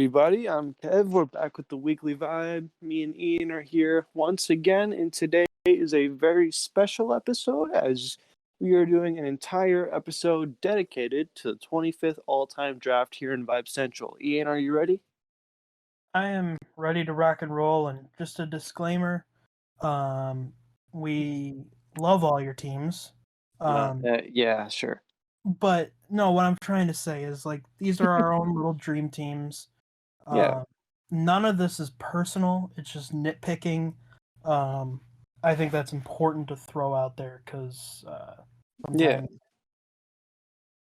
everybody. I'm Kev. We're back with the weekly vibe. Me and Ian are here once again, and today is a very special episode as we are doing an entire episode dedicated to the 25th all-time draft here in Vibe Central. Ian, are you ready? I am ready to rock and roll, and just a disclaimer, we love all your teams. Yeah, sure. But no, what I'm trying to say is these are our own little dream teams. Yeah. None of this is personal. It's just nitpicking. I think that's important to throw out there because sometimes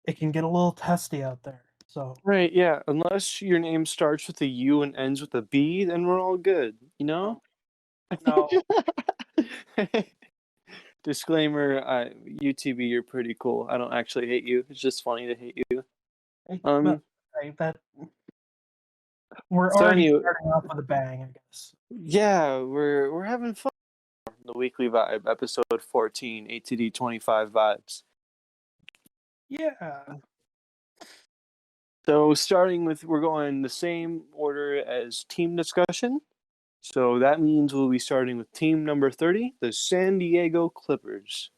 it can get a little testy out there. So Right, yeah. Unless your name starts with a U and ends with a B, then we're all good, you know? no. Disclaimer, UTB, you're pretty cool. I don't actually hate you. It's just funny to hate you. We're So already anyway, starting off with a bang, I guess. yeah, we're having fun. The weekly vibe, episode 14, ATD25 vibes. Yeah. So starting with, we're going the same order as team discussion. So that means we'll be starting with team number 30, the San Diego Clippers.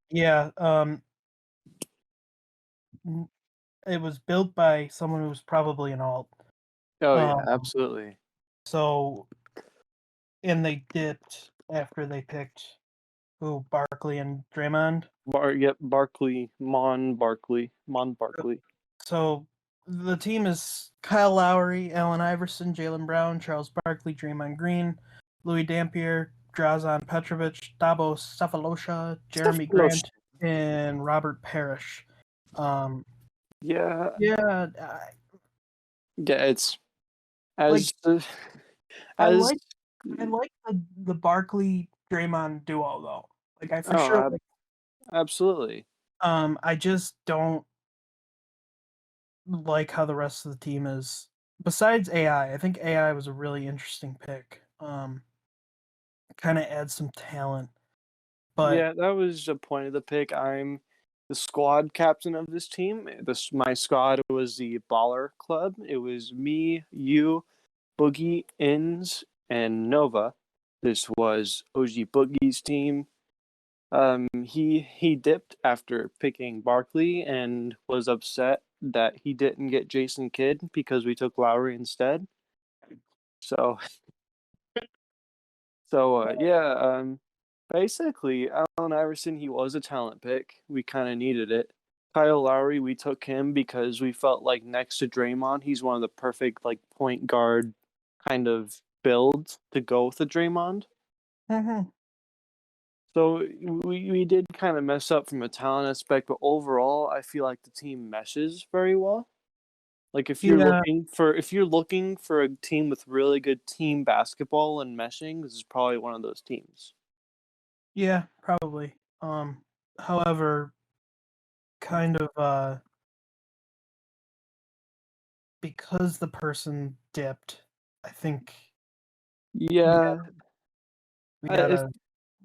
Yeah, it was built by someone who was probably an alt. Oh yeah, absolutely. So, and they dipped after they picked Barkley and Draymond. Barkley. So the team is Kyle Lowry, Allen Iverson, Jaylen Brown, Charles Barkley, Draymond Green, Louis Dampier, Drazen Petrovic, Dabo Cephalosha, Jeremy Grant, and Robert Parrish. It's I like the Barkley Draymond duo though. Absolutely. I just don't like how the rest of the team is. Besides AI, I think AI was a really interesting pick. Kind of adds some talent. But yeah, that was the point of the pick. I'm the squad captain of this team. My squad was the Baller Club. It was me, you, Boogie, Inns, and Nova. This was OG Boogie's team. He dipped after picking Barkley and was upset that he didn't get Jason Kidd because we took Lowry instead. Basically, Allen Iverson, he was a talent pick. We kind of needed it. Kyle Lowry, we took him because we felt like next to Draymond, he's one of the perfect point guard kind of builds to go with the Draymond. Mm-hmm. So we did kind of mess up from a talent aspect, but overall, I feel like the team meshes very well. If you're looking for a team with really good team basketball and meshing, this is probably one of those teams. Yeah, probably. However, kind of because the person dipped, I think we gotta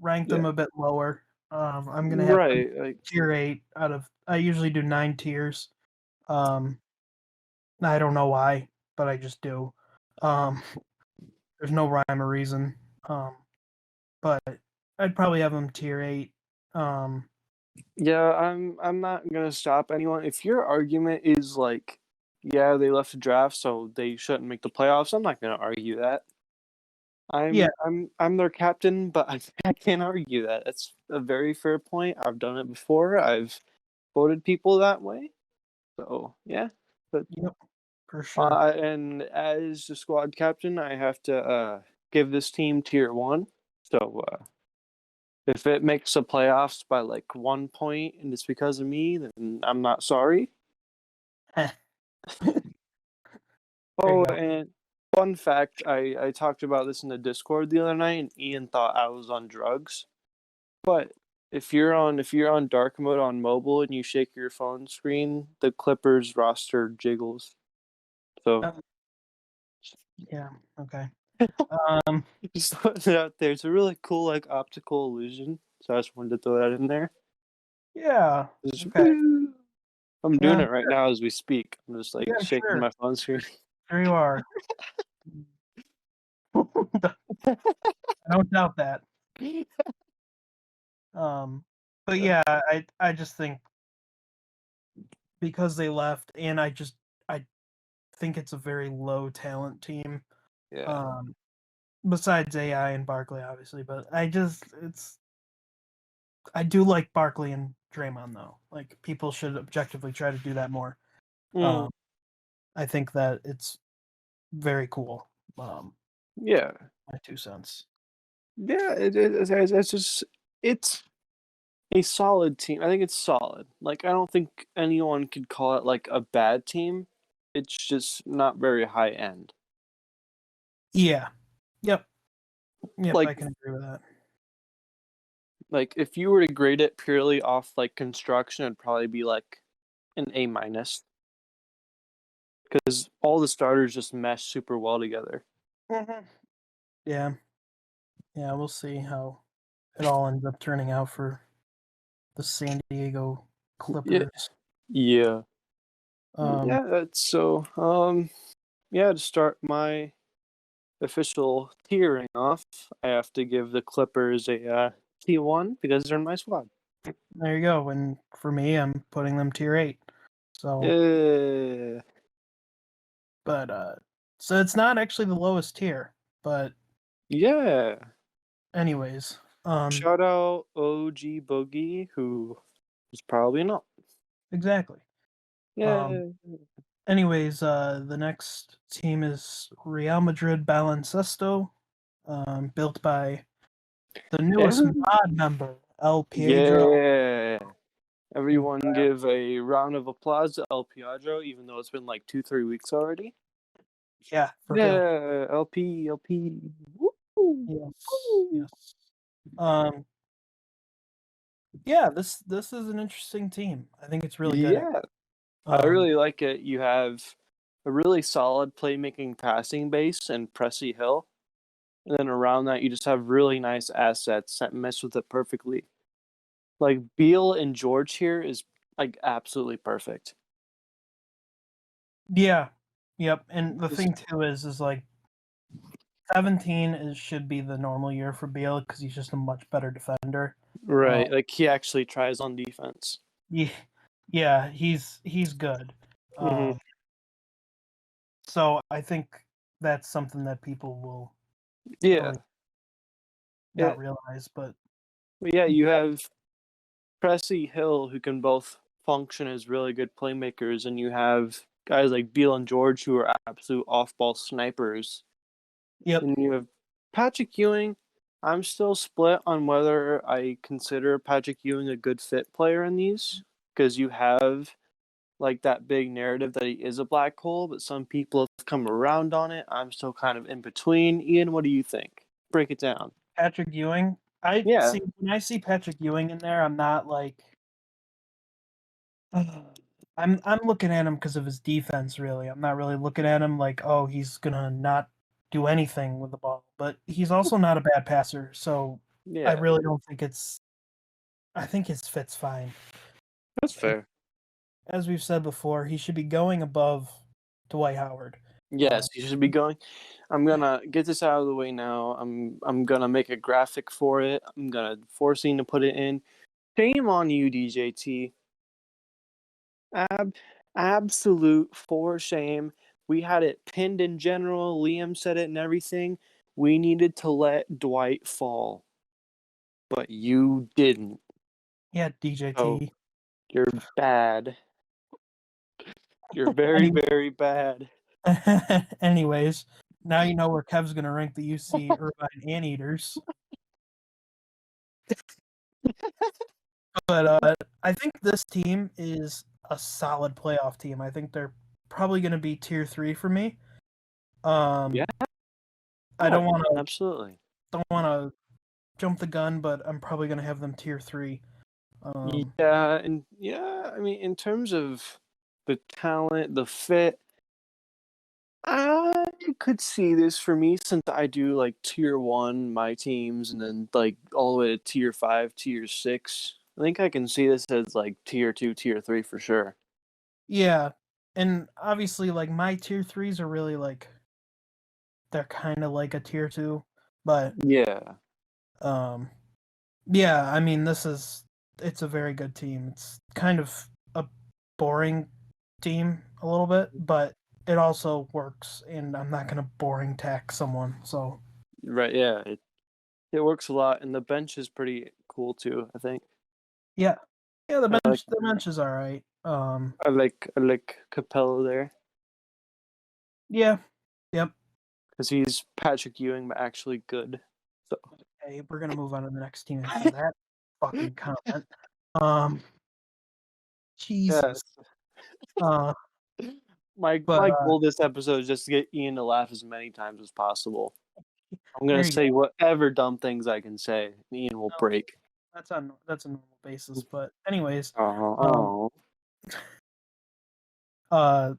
rank them a bit lower. I'm gonna have tier 8 out of. I usually do 9 tiers. I don't know why, but I just do. There's no rhyme or reason. But I'd probably have them tier 8. Yeah, I'm not gonna stop anyone. If your argument is they left the draft, so they shouldn't make the playoffs, I'm not gonna argue that. I'm their captain, but I can't argue that. That's a very fair point. I've done it before. I've voted people that way. So yeah, but yep, for sure. And as the squad captain, I have to give this team tier 1. So if it makes the playoffs by 1 point and it's because of me, then I'm not sorry. And fun fact, I talked about this in the Discord the other night, and Ian thought I was on drugs. But if you're on dark mode on mobile and you shake your phone screen, the Clippers roster jiggles. So yeah, okay. Just throwing it out there. It's a really cool optical illusion. So I just wanted to throw that in there. Yeah. Okay. I'm doing it right now as we speak. I'm just shaking my phone screen. Sure you are. I don't doubt that. But yeah, I just think because they left, and I think it's a very low talent team. Yeah. Um, besides AI and Barkley, obviously, but I do like Barkley and Draymond though. Like people should objectively try to do that more. Mm, Um, I think that it's very cool. yeah. My 2 cents. Yeah. It's just it's a solid team. I think it's solid. Like I don't think anyone could call it like a bad team. It's just not very high end. Yeah. Yep. Yep. Like I can agree with that. like if you were to grade it purely off like construction, it'd probably be like an A minus because all the starters just mesh super well together. Mhm. Yeah. Yeah. We'll see how it all ends up turning out for the San Diego Yeah. Clippers. Yeah. Um, Yeah, that's so yeah, to start my official tiering off, I have to give the Clippers a T1 because they're in my squad. there you go. And for me, I'm putting them tier 8. So, Uh, but so it's not actually the lowest tier. But yeah. anyways, Shout out OG Boogie, who is probably not. exactly. Um, Yeah. anyways, the next team is Real Madrid Baloncesto, built by the newest Every, mod member, El Piedro. yeah. Everyone Incredible. give a round of applause to El Piaggio, even though it's been like 2-3 weeks already. Yeah, for real. Yeah, LP, LP. Woo! Yes, Woo! yes. Um, yeah, this is an interesting team. I think it's really good. Yeah, I Um, really like it. You have a really solid playmaking passing base and Pressy Hill. And then around that, you just have really nice assets that mess with it perfectly. Like Beal and George here is like absolutely perfect. yeah, yep. And the Just- thing too is like 17 is should be the normal year for Beal because he's just a much better defender. right. Um, Like he actually tries on defense. yeah, yeah, he's good. Hmm. Um, so I think that's something that people will Yeah. probably Yeah. not realize, but But yeah, you yeah, have Pressy Hill who can both function as really good playmakers, and you have guys like Beal and George who are absolute off ball snipers. yep, And you have Patrick Ewing. I'm still split on whether I consider Patrick Ewing a good fit player in these because you have like that big narrative that he is a black hole, but some people have come around on it. I'm still kind of in between. Ian, what do you think? Break it down. Patrick Ewing. Yeah, When I see Patrick Ewing in there, I'm not like I'm looking at him because of his defense. Really, I'm not really looking at him like, oh, he's gonna not do anything with the ball. But he's also not a bad passer, so I yeah, really don't think it's. I think his fit's fine. that's Like fair. as we've said before, he should be going above Dwight Howard. Uh, Yes, you should be going. I'm gonna get this out of the way now. I'm gonna make a graphic for it. I'm gonna force Ian to put it in. Shame on you, DJT. Ab- Absolute for shame. We had it pinned in general. Liam said it and everything. We needed to let Dwight fall, but you didn't. yeah, So DJT. you're bad. You're very, Any, very bad. anyways, now you know where Kev's gonna rank the UC Irvine Anteaters. But I think this team is a solid playoff team. I think they're probably going to be tier 3 for me. Yeah, Um, I absolutely. don't want to jump the gun, but I'm probably going to have them tier 3. Yeah, and yeah, I mean, in terms of the talent, the fit, I could see this for me since I do like tier one, my teams, and then like all the way to tier five, tier six. I think I can see this as like tier two, tier three for sure. Yeah, and obviously, like, my tier 3s are really, like, they're kind of like a tier 2, but Yeah. yeah, I mean, it's a very good team. It's kind of a boring team a little bit, but it also works, and I'm not gonna boring tax someone. So Right. Yeah. It works a lot, and the bench is pretty cool too. I think. yeah, yeah, I like the bench is all right. I like Capello there Yeah, yep. because he's Patrick Ewing, but actually good. So. Hey, we're gonna move on to the next team after that fucking comment. Um, Jesus. Yes. Uh, My but my goal this episode is just to get Ian to laugh as many times as possible. I'm gonna there you say go. whatever dumb things I can say, and Ian will No, break. that's a normal basis. But anyways, Oh, um, oh. uh,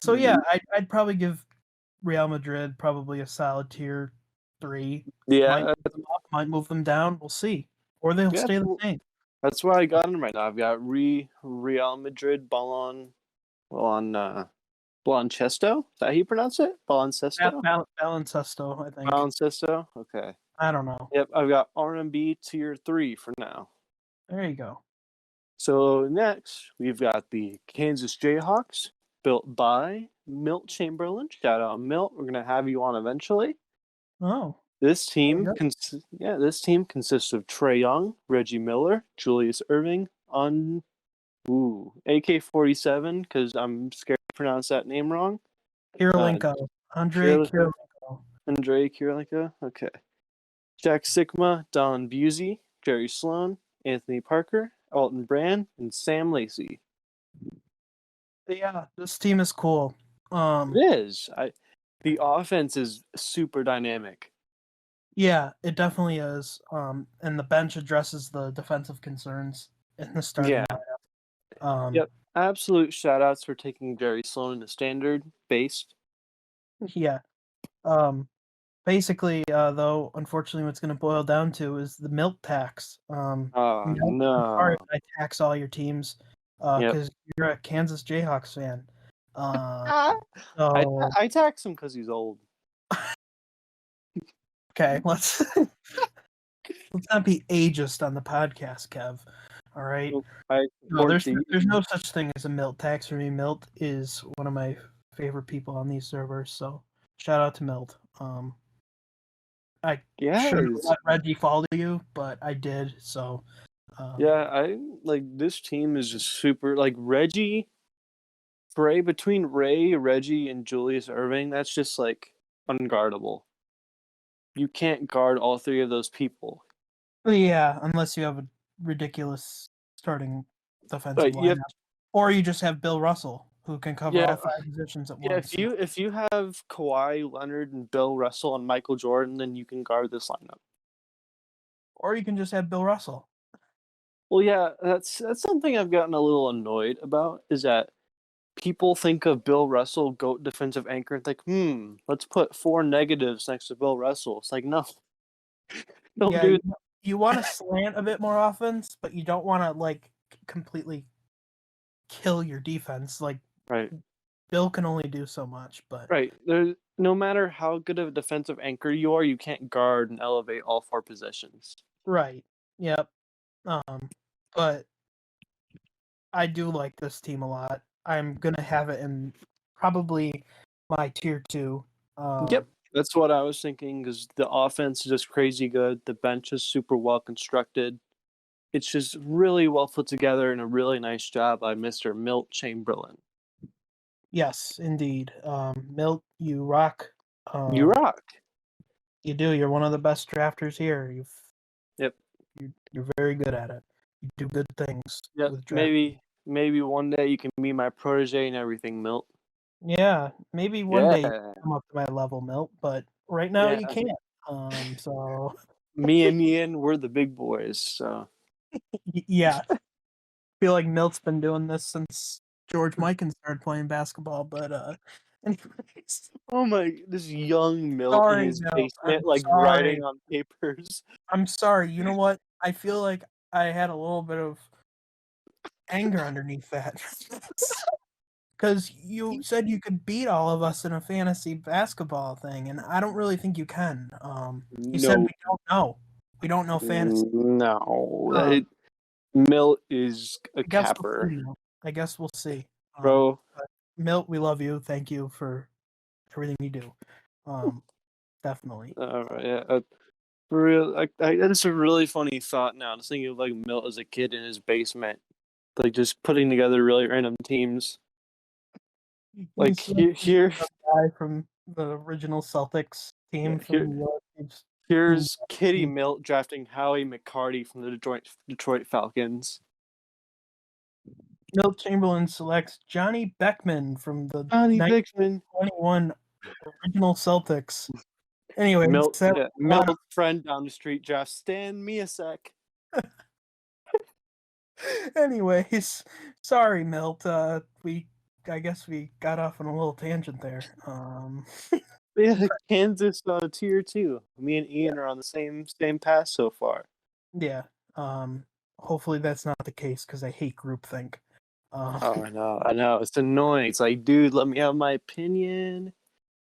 so yeah, I'd probably give Real Madrid probably a solid tier 3. Might Yeah, move them up, might move them down. We'll see, or they'll yeah. stay the same. That's why I got him right now. I've got Real Madrid Baloncesto. Is that how you pronounce it? Baloncesto? Baloncesto, I think. Baloncesto? Okay. I don't know. Yep, I've got RMB tier 3 for now. There you go. So next, we've got the Kansas Jayhawks, built by Milt Chamberlain. Shout out Milt. We're gonna have you on eventually. Oh, This there you team, go. this team consists of Trey Young, Reggie Miller, Julius Irving, AK-47 because I'm scared to pronounce that name wrong. Kirilenko, Andre Kirilenko, Kirilenko. Andrei Kirilenko. Okay. Jack Sikma, Don Busey, Jerry Sloan, Anthony Parker, Alton Brand, and Sam Lacey. Yeah, this team is cool. It is. The offense is super dynamic. Yeah, it definitely is. And the bench addresses the defensive concerns in the starting Yeah. lineup. Yep. Absolute shout outs for taking Jerry Sloan into standard based. Yeah. Basically, though, unfortunately, what's going to boil down to is the milk tax. Oh I'm sorry no. if I tax all your teams, Yep. because you're a Kansas Jayhawks fan. I So I tax him because he's old. okay, let's not be ageist on the podcast, Kev. All right. I No, support the there's no such thing as a Milt tax for me. Milt is one of my favorite people on these servers, so shout out to Milt. I should have yes. let Reggie follow you, but I did. So Yeah, I like this team is just super like between Ray, Reggie, and Julius Irving, that's just like unguardable. You can't guard all three of those people. yeah, unless you have a ridiculous starting defensive Like you have lineup, or you just have Bill Russell who can cover yeah, all 5 positions at yeah, once. if you have Kawhi Leonard and Bill Russell and Michael Jordan, then you can guard this lineup. Or you can just have Bill Russell. Well, yeah, that's something I've gotten a little annoyed about is that people think of Bill Russell, GOAT defensive anchor, and think, let's put 4 negatives next to Bill Russell. It's like, no, don't Yeah, do you want to slant a bit more offense, but you don't want to like completely kill your defense. Like right. Bill can only do so much, but Right. No matter how good of a defensive anchor you are, you can't guard and elevate all 4 positions. right. Yep. But I do like this team a lot. I'm gonna have it in probably my tier 2. Yep. That's what I was thinking because the offense is just crazy good. The bench is super well constructed. It's just really well put together and a really nice job by Mr. Milt Chamberlain. Yes, indeed. Milt, you rock. You rock. You do. You're one of the best drafters here. Yep. You're very good at it. You do good things Yep. with draft. Maybe one day you can be my protege and everything, Milt. Yeah, maybe one day you Yeah. can come up to my level, Milt, but right now Yeah. you can't. So Me and Ian, we're the big boys. So yeah, I feel like Milt's been doing this since George Mikan started playing basketball. But anyways, oh my, this young Milt in sorry, his Milt. I'm basement, like sorry. writing on papers. I'm sorry. You know what? I feel like I had a little bit of anger underneath that. Because you said you could beat all of us in a fantasy basketball thing, and I don't really think you can. You said No, we don't know. We don't know fantasy. no. Um, Milt is a I guess we'll capper, see. I guess we'll see. bro. But Milt, we love you. Thank you for everything you do. Definitely. Yeah, for real. That's a really funny thought now. Just thinking of like Milt as a kid in his basement, like just putting together really random teams. Like He's like here, the guy from the original Celtics yeah, team from here, New York. here's Kitty Milt drafting Howie McCarty from the Detroit Falcons. Milt Chamberlain selects Johnny Beckman from the Johnny Bickman. 1921 original Celtics. Anyways, that was a lot of Milt's friend down the street drafts Stan Miasek. anyways, sorry, Milt. I guess we got off on a little tangent there. Yeah, Kansas tier 2. Me and Yeah. Ian are on the same path so far. Yeah. Hopefully that's not the case because I hate groupthink. Oh, I know. It's annoying. It's like, dude, let me have my opinion.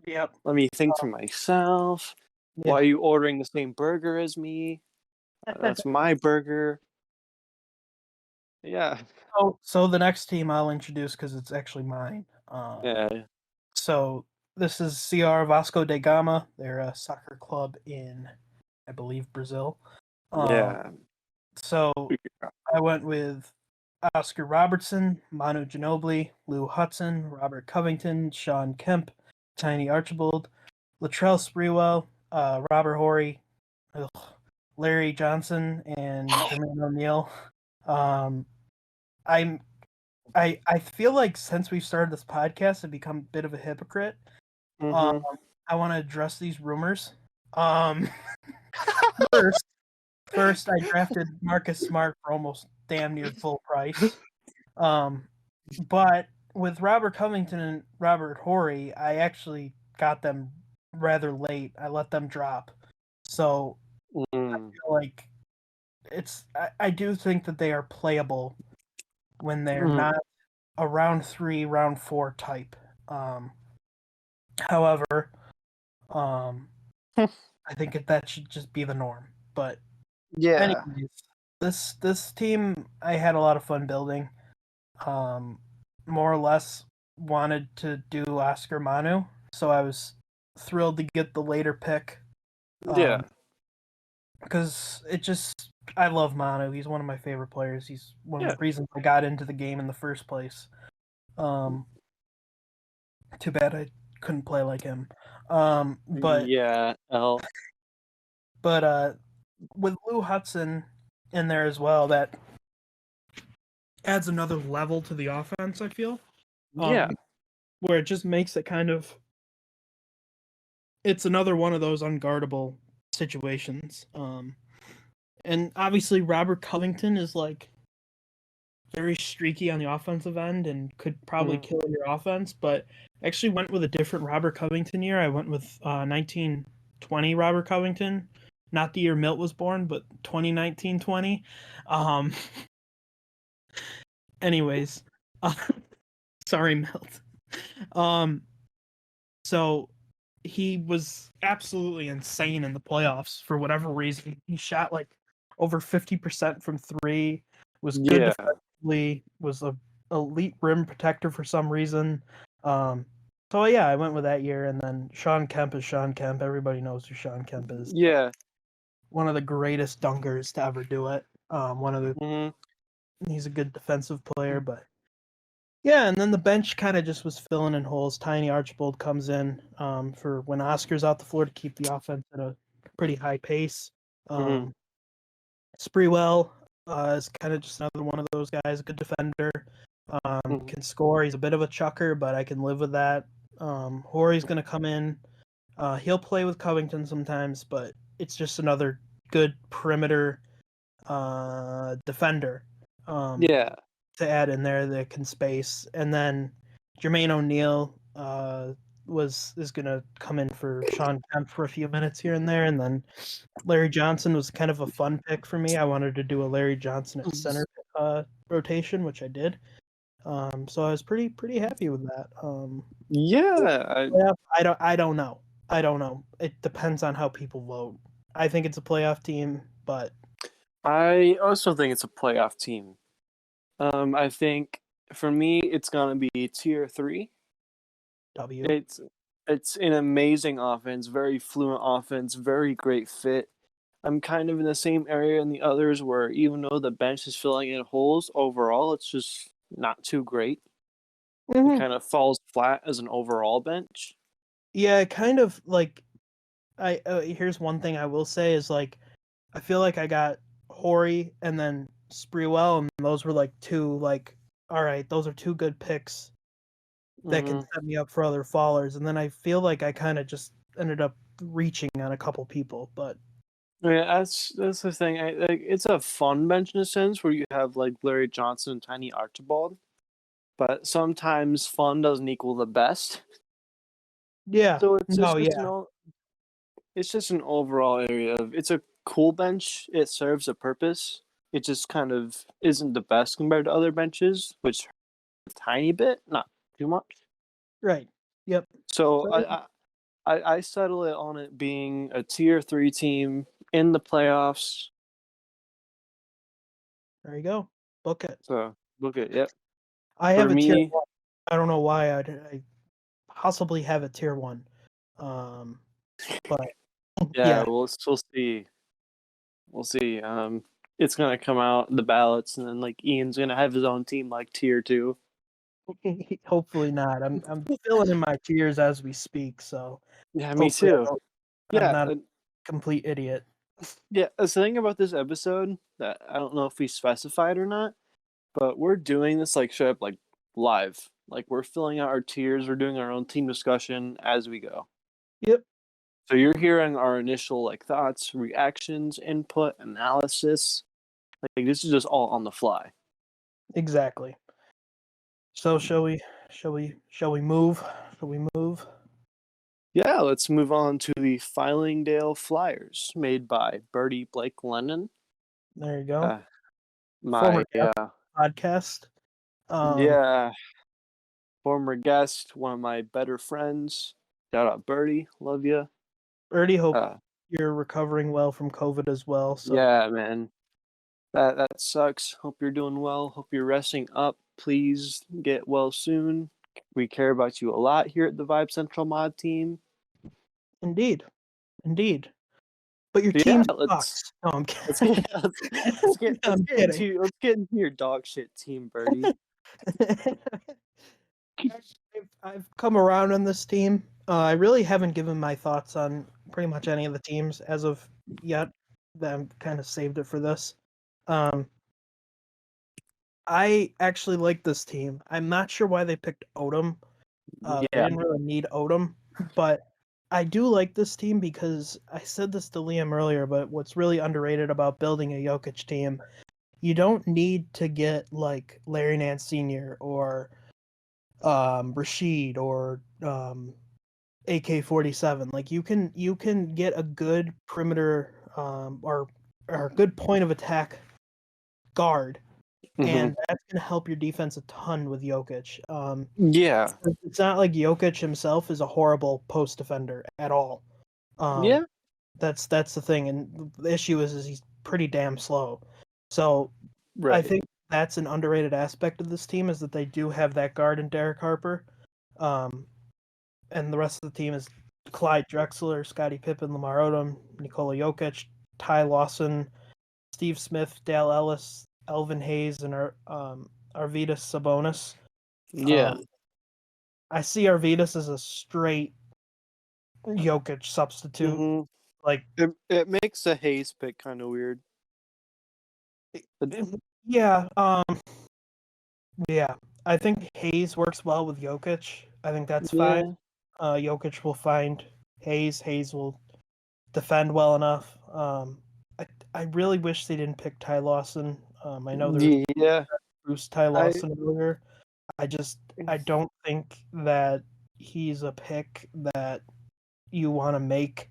Yep. Let me think for myself. Why Yeah. are you ordering the same burger as me? That's my burger. Yeah. So the next team I'll introduce because it's actually mine. Yeah. So this is CR Vasco da Gama. They're a soccer club in, I believe, Brazil. Yeah. So I went with Oscar Robertson, Manu Ginobili, Lou Hudson, Robert Covington, Sean Kemp, Tiny Archibald, Latrell Sprewell, Robert Horry, Larry Johnson, and Jermaine O'Neal. Um, I'm I feel like since we started this podcast, I've become a bit of a hypocrite. Um, Mm-hmm. I want to address these rumors. Um, first, I drafted Marcus Smart for almost damn near full price. But with Robert Covington and Robert Horry, I actually got them rather late. I let them drop. So I feel like I do think that they are playable when they're not a round 3, round 4 type. However, I think that should just be the norm. But Yeah. anyways, this team I had a lot of fun building. More or less wanted to do Oscar Manu, so I was thrilled to get the later pick. Yeah. Because I love Manu. He's one of my favorite players. He's one of Yeah. the reasons I got into the game in the first place. Too bad I couldn't play like him. But Yeah. with Lou Hudson in there as well, that adds another level to the offense, I feel. Yeah. Where it just makes it kind of it's another one of those unguardable situations. And obviously Robert Covington is like very streaky on the offensive end and could probably kill your offense, but I actually went with a different Robert Covington year. I went with 1920 Robert Covington, not the year Milt was born, but 2019-20. Anyways, sorry, Milt. So he was absolutely insane in the playoffs for whatever reason. He shot like over 50% from 3, was good Yeah. defensively, was a elite rim protector for some reason. So yeah, I went with that year, and then Sean Kemp is Sean Kemp. Everybody knows who Sean Kemp is. Yeah. One of the greatest dunkers to ever do it. He's a good defensive player, but yeah, and then the bench kind of just was filling in holes. Tiny Archibald comes in for when Oscar's out the floor to keep the offense at a pretty high pace. Sprewell is kind of just another one of those guys, a good defender, can score. He's a bit of a chucker, but I can live with that. Horry's going to come in. He'll play with Covington sometimes, but it's just another good perimeter defender. Yeah. To add in there that can space, and then Jermaine O'Neal is gonna come in for Sean Kemp for a few minutes here and there, and then Larry Johnson was kind of a fun pick for me. I wanted to do a Larry Johnson at center rotation, which I did. So I was pretty happy with that. Yeah, Playoff, I don't know. I don't know. It depends on how people vote. I think it's a playoff team, but I also think it's a playoff team. I think for me, it's gonna be tier three. W. It's it's an amazing offense, very fluent offense, very great fit. I'm kind of in the same area in the others where even though the bench is filling in holes, overall it's just not too great. It Hmm. kind of falls flat as an overall bench. Yeah, kind of like I. Here's one thing I will say is like I feel like I got Horry and then Sprewell, and those were like two like all right, those are two good picks that can Hmm. set me up for other fallers. And then I feel like I kind of just ended up reaching on a couple people, but Yeah, that's the thing. Like, it's a fun bench in a sense where you have like Larry Johnson and Tiny Archibald, but sometimes fun doesn't equal the best. yeah, So no, yeah, it's just an overall area of it's a cool bench. It serves a purpose. It just kind of isn't the best compared to other benches, which hurt a tiny bit, not too much. right, yep. So So I settle it on it being a tier three team in the playoffs. there you go, book it. So look at yep. I For have a tier me, one. I don't know why I possibly have a tier one, um, but yeah, yeah, we'll see. We'll see. It's gonna come out the ballots, and then like Ian's gonna have his own team like tier two. hopefully not. I'm filling in my tiers as we speak, so Yeah, me hopefully too. I'm Yeah, not a complete idiot. yeah. That's the thing about this episode that I don't know if we specified or not, but we're doing this like straight up like live. Like we're filling out our tiers. We're doing our own team discussion as we go. Yep, So you're hearing our initial like thoughts, reactions, input, analysis. Like this is just all on the fly. exactly. So shall we move? Shall we move? Yeah, let's move on to the Filingdale Flyers, made by Bertie Blake Lennon. There you go. Uh, my Former guest podcast. Um, yeah, former guest, one of my better friends. Shout out Bertie, love you. Already hope Uh, you're recovering well from COVID as well. So yeah, man, that sucks. Hope you're doing well. Hope you're resting up. Please get well soon. We care about you a lot here at the Vibe Central Mod team. indeed, indeed. But your So yeah, team sucks. No, I'm let's kidding. get I'm kidding. let's get into your dog shit team, Bertie. I've come around on this team. I really haven't given my thoughts on pretty much any of the teams as of yet. I'm kind of saved it for this. Um, I actually like this team. I'm not sure why they picked Odom. They Yeah. didn't really need Odom, but I do like this team because I said this to Liam earlier, but what's really underrated about building a Jokic team, you don't need to get like Larry Nance Sr. or Rashid or AK-47. Like you can get a good perimeter or a good point of attack guard, Hmm. and that's going to help your defense a ton with Jokic. Yeah. It's not like Jokic himself is a horrible post defender at all. Um, Yeah. that's the thing, and the issue is he's pretty damn slow. So I Right. think that's an underrated aspect of this team is that they do have that guard in Derek Harper, um, and the rest of the team is Clyde Drexler, Scottie Pippen, Lamar Odom, Nikola Jokic, Ty Lawson, Steve Smith, Dale Ellis, Elvin Hayes, and Arvydas Sabonis. Yeah. Um, I see Arvydas as a straight Jokic substitute. Hmm. Like, It makes the Hayes pick kind of weird. But yeah, yeah. I think Hayes works well with Jokic. I think that's fine. yeah. Jokic will find Hayes. Hayes will defend well enough. I really wish they didn't pick Ty Lawson. I know there was Yeah. Bruce Ty I Lawson earlier. I don't think that he's a pick that you want to make.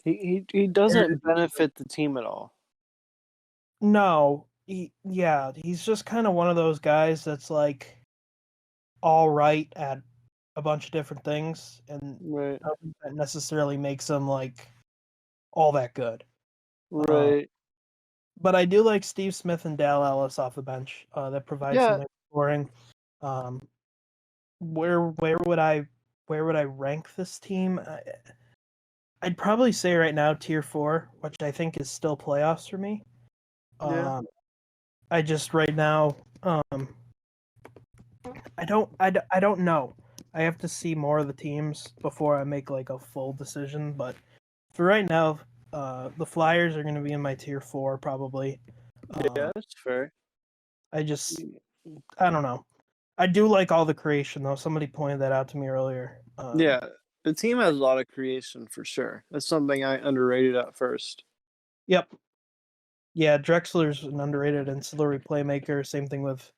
he There- doesn't benefit the team at all. no, he's just kind of one of those guys that's like all right at a bunch of different things, and Right. nothing that necessarily makes him like all that good. Uh, Right. but I do like Steve Smith and Dale Ellis off the bench. That provide some Yeah. nice scoring. Um, where would I rank this team? I'd probably say right now tier 4, which I think is still playoffs for me. Yeah. Um, I just right now, I don't know. I have to see more of the teams before I make like a full decision. But for right now, the Flyers are going to be in my tier 4 probably. Yeah. Um, That's fair. I just I don't know. I do like all the creation though. Somebody pointed that out to me earlier. Yeah. The team has a lot of creation for sure. That's something I underrated at first. Yep. Yeah, Drexler's an underrated ancillary playmaker. Same thing with Mhm.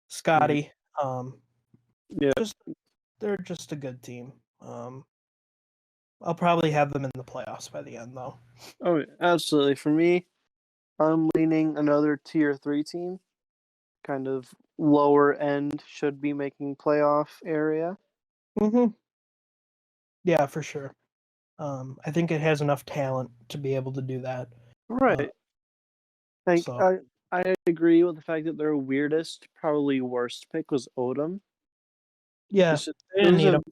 Scotty. Um, Yeah. just they're just a good team. I'll probably have them in the playoffs by the end though. Oh, yeah, absolutely. For me, I'm leaning another tier 3 team, kind of lower end, should be making playoff area. Hmm. Yeah, for sure. I think it has enough talent to be able to do that. Uh, Right. Like so I agree with the fact that their weirdest, probably worst pick was Odom. yeah, It's just, they didn't need them.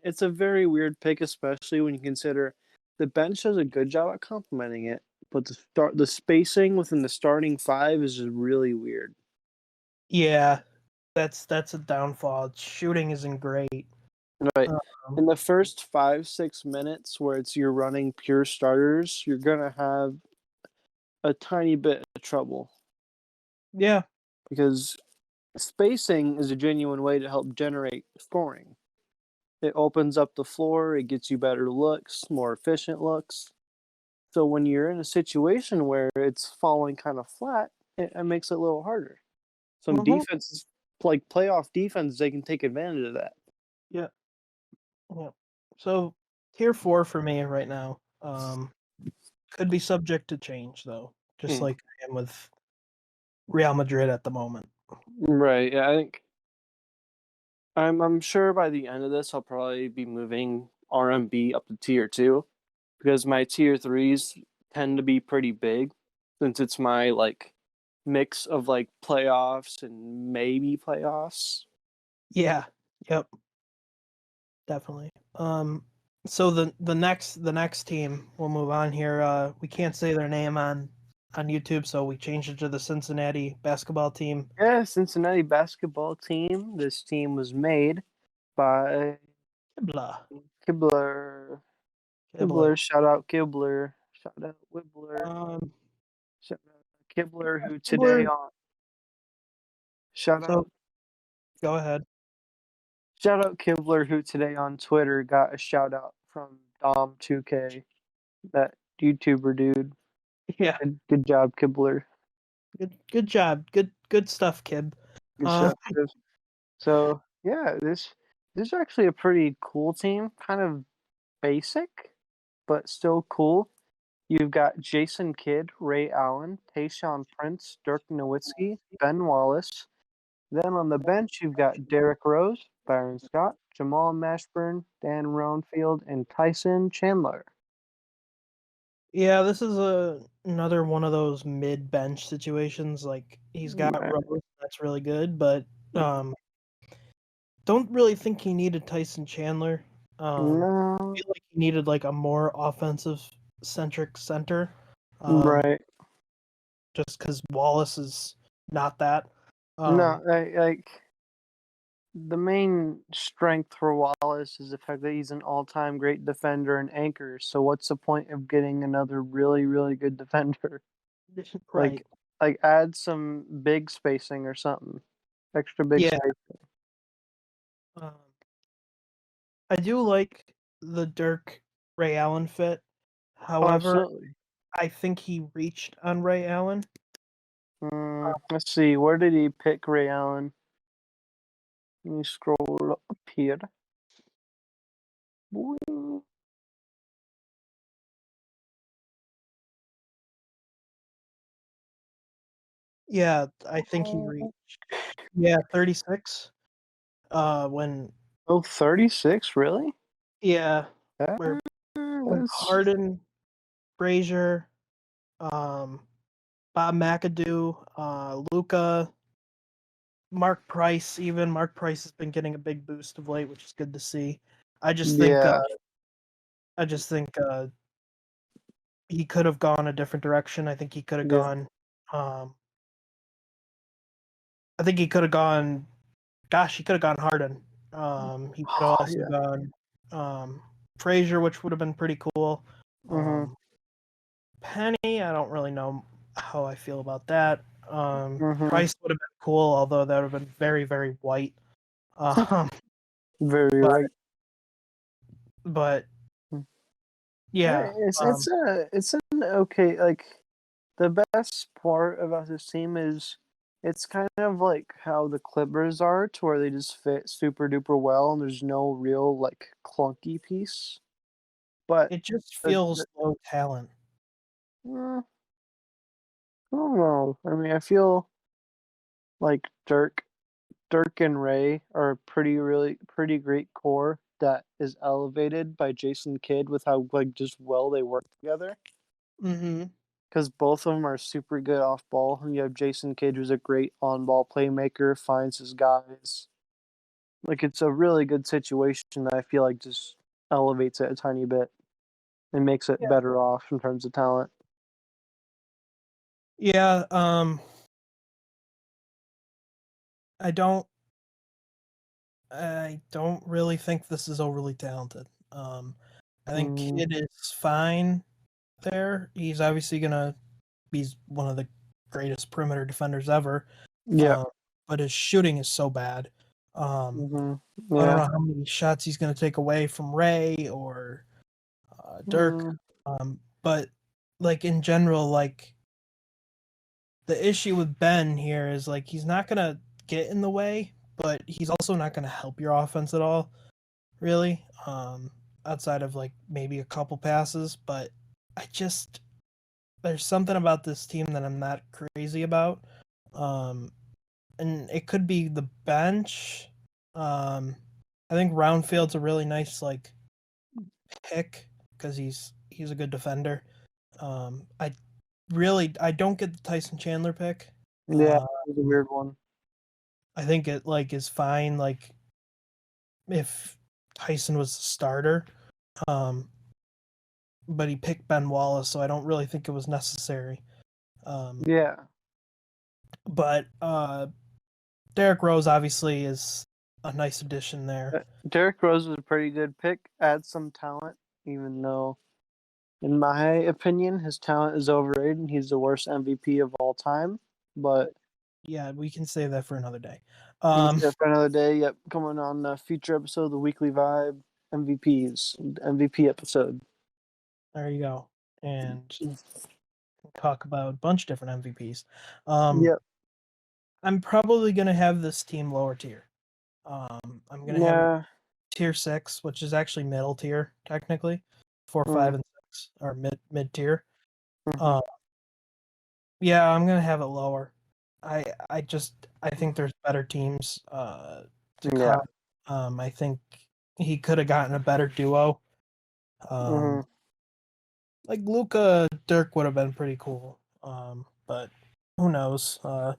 it's a very weird pick, especially when you consider the bench does a good job at complementing it, but the spacing within the starting five is just really weird. Yeah, that's a downfall. Shooting isn't great. Right. Um, In the first 5 6 minutes where it's you're running pure starters, you're gonna have a tiny bit of trouble yeah. because spacing is a genuine way to help generate scoring. It opens up the floor, it gets you better looks, more efficient looks. So when you're in a situation where it's falling kind of flat, it makes it a little harder. Some Hmm. defenses, like playoff defense, they can take advantage of that. Yeah. Yeah. So tier 4 for me right now. Could be subject to change though, just Mm. like I am with Real Madrid at the moment. Right. Yeah, I think I'm sure by the end of this I'll probably be moving RMB up to tier 2 because my tier 3s tend to be pretty big since it's my like mix of like playoffs and maybe playoffs. Yeah. Yep. Definitely. So the next team we'll move on here. We can't say their name on YouTube, so we changed it to the Cincinnati basketball team. Yeah, Cincinnati basketball team. This team was made by Blah. Kibler. Kibler. Kibler, shout out Kibler. Shout out Wibbler. Um, Shout out Kibler who today Kibler. on shout So out go ahead. shout out Kibler who today on Twitter got a shout out from Dom2K, that YouTuber dude. Yeah. Good job, Kibler. Good job. Good stuff, Kib. Good Uh, stuff. So yeah, this is actually a pretty cool team. Kind of basic, but still cool. You've got Jason Kidd, Ray Allen, Tayshaun Prince, Dirk Nowitzki, Ben Wallace. Then on the bench, you've got Derrick Rose, Byron Scott, Jamal Mashburn, Dan Roundfield, and Tyson Chandler. yeah, this is another one of those mid bench situations. Like he's got Right. Rose, that's really good, but don't really think he needed Tyson Chandler. No, Feel like he needed like a more offensive centric center. Um, right. just because Wallace is not that. No, Um, like the main strength for Wallace is the fact that he's an all-time great defender and anchor. So what's the point of getting another really, really good defender? right. Like, add some big spacing or something, extra big Yeah. space. Um, I do like the Dirk Ray Allen fit. Oh, However, absolutely. I think he reached on Ray Allen. Let's see. Where did he pick Ray Allen? Let me scroll up here. Boing. Yeah, I think he reached 36. When Oh, 36, really? yeah, That where was Harden, Brazier, um, Bob McAdoo, Luca, Mark Price has been getting a big boost of late, which is good to see. I just think, yeah, I just think, he could have gone a different direction. I think he could have yeah. gone, um, I think he could have gone. Gosh, he could have gone Harden. He could have Oh, also yeah. gone Frazier, which would have been pretty cool. Mhm. Um, Penny, I don't really know how I feel about that. Mhm. Price would have been cool, although that would have been very, very white. Um, Very but right. but Mm. yeah, It's an okay, like, the best part about this team is it's kind of like how the Clippers are, to where they just fit super duper well and there's no real like clunky piece. But it just the feels low talent. I don't know. I mean, I feel like Dirk and Ray are a pretty great core that is elevated by Jason Kidd with how like just well they work together. Mm-hmm. Because both of them are super good off ball. And you have Jason Kidd, who's a great on ball playmaker, finds his guys. Like it's a really good situation that I feel like just elevates it a tiny bit and makes it Yeah. better off in terms of talent. Yeah. I don't. I don't really think this is overly talented. I think Mm, Kid is fine there. He's obviously gonna. He's one of the greatest perimeter defenders ever. yeah. Uh, but his shooting is so bad. Um, Hmm. I don't Yeah. know how many shots he's gonna take away from Ray or Dirk. Mm, But like in general, like the issue with Ben here is like he's not gonna get in the way, but he's also not gonna help your offense at all, really. Outside of like maybe a couple passes, but I just there's something about this team that I'm not crazy about. Um, and it could be the bench. Um, I think Roundfield's a really nice like pick because he's a good defender. I don't get the Tyson Chandler pick. yeah. Uh, It's a weird one. I think it like is fine. Like if Tyson was the starter, um, but he picked Ben Wallace, so I don't really think it was necessary. Um, Yeah. but Derrick Rose obviously is a nice addition there. Derrick Rose was a pretty good pick. Adds some talent, even though, in my opinion, his talent is overrated and he's the worst MVP of all time. But Yeah, we can save that for another day. we'll Um, see that for another day. Yep, coming on a future episode of the Weekly Vibe MVPs MVP episode. there you go, and talk about a bunch of different MVPs. Um, Yep. I'm probably gonna have this team lower tier. I'm gonna have it Yeah. tier 6, which is actually middle tier technically. 4, Mm, 5, and 6 are mid tier. mm-hmm. Um, yeah, I'm gonna have it lower. I think there's better teams to Yeah. come. I think he could have gotten a better duo. Um, Mm-hmm. like Luca Dirk would have been pretty cool. But who knows? I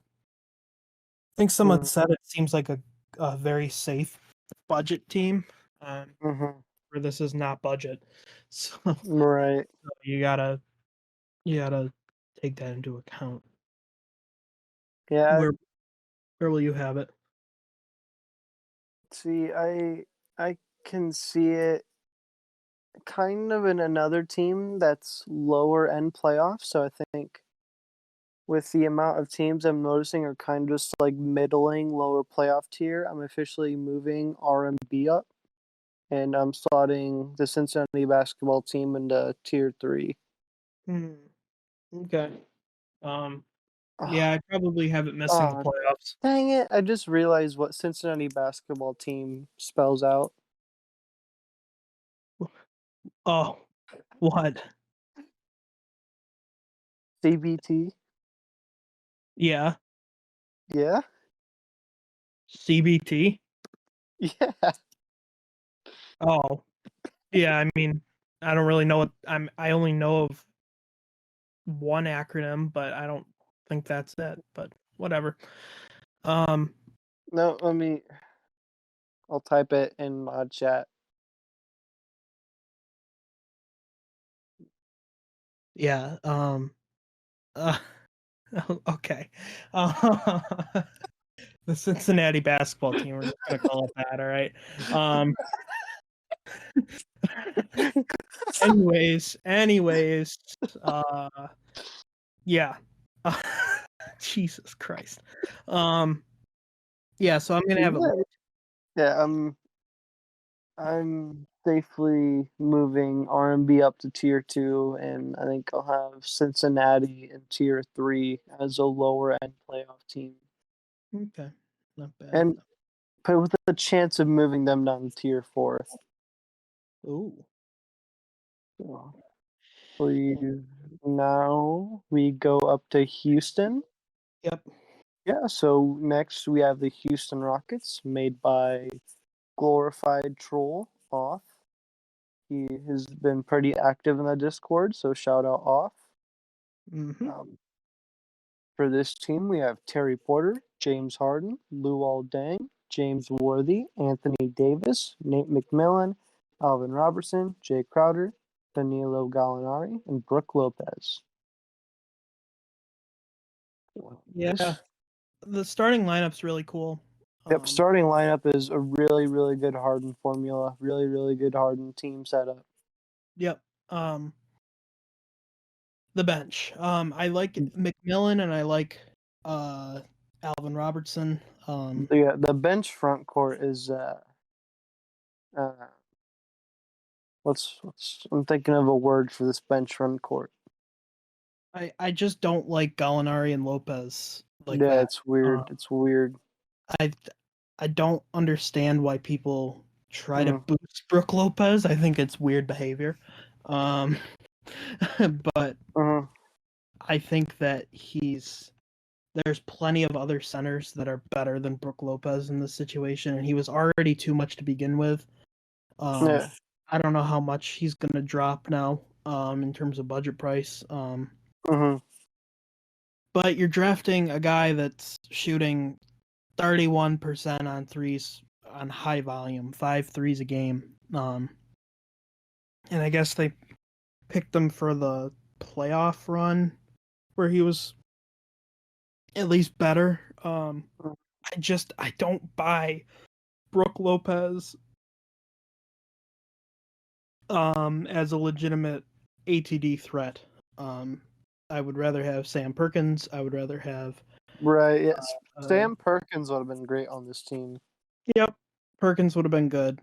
think someone said it seems like a very safe budget team. Mm-hmm. Where this is not budget, so Right. you gotta take that into account. Yeah. Where where will you have it? See, I can see it kind of in another team that's lower end playoffs. So I think with the amount of teams I'm noticing are kind of just like middling lower playoff tier, I'm officially moving RMB up and I'm slotting the Cincinnati basketball team into tier three. Hmm. Okay. Um. Oh, Yeah, I probably have it missing the oh, playoffs. dang it. I just realized what Cincinnati basketball team spells out. Oh, what? CBT. Yeah. Yeah? CBT. Yeah. Oh, yeah. I mean, I don't really know what I only know of one acronym, but I don't think that's it. But whatever. Um, No, I'll type it in mod chat. yeah. Uh, okay. Uh, the Cincinnati basketball team. We're just gonna call it that. All right. Um. anyways. Uh. Yeah. Jesus Christ. Um. Yeah. So I'm gonna have it. Yeah, yeah, I'm safely moving R&B up to tier 2, and I think I'll have Cincinnati in tier 3 as a lower end playoff team. Okay. Not bad. And but with a chance of moving them down to tier 4. Ooh. So now we go up to Houston. Yep. Yeah, so next we have the Houston Rockets, made by glorified troll Off. He has been pretty active in the Discord, so shout out Off. Mm-hmm. Um, for this team, we have Terry Porter, James Harden, Luol Deng, James Worthy, Anthony Davis, Nate McMillan, Alvin Robertson, Jay Crowder, Danilo Gallinari, and Brooke Lopez. Yeah. The starting lineup's really cool. Yep, starting lineup is a really, really good Harden formula. Really, really good Harden team setup. Yep. The bench. I like McMillan and I like Alvin Robertson. The bench front court is uh what's I'm thinking of a word for this bench front court. I just don't like Gallinari and Lopez like Yeah, that. it's weird. It's weird. I I don't understand why people try to Mm, boost Brooke Lopez. I think it's weird behavior. Um, but mm, I think that there's plenty of other centers that are better than Brooke Lopez in this situation, and he was already too much to begin with. yeah. I don't know how much he's gonna drop now, in terms of budget price. Mm-hmm. But you're drafting a guy that's shooting 31% on threes on high volume, 5 threes a game. And I guess they picked him for the playoff run where he was at least better. I don't buy Brooke Lopez as a legitimate ATD threat. Um, I would rather have Sam Perkins. I would rather have Right. Yes. uh, Sam Perkins would have been great on this team. yep, Perkins would have been good.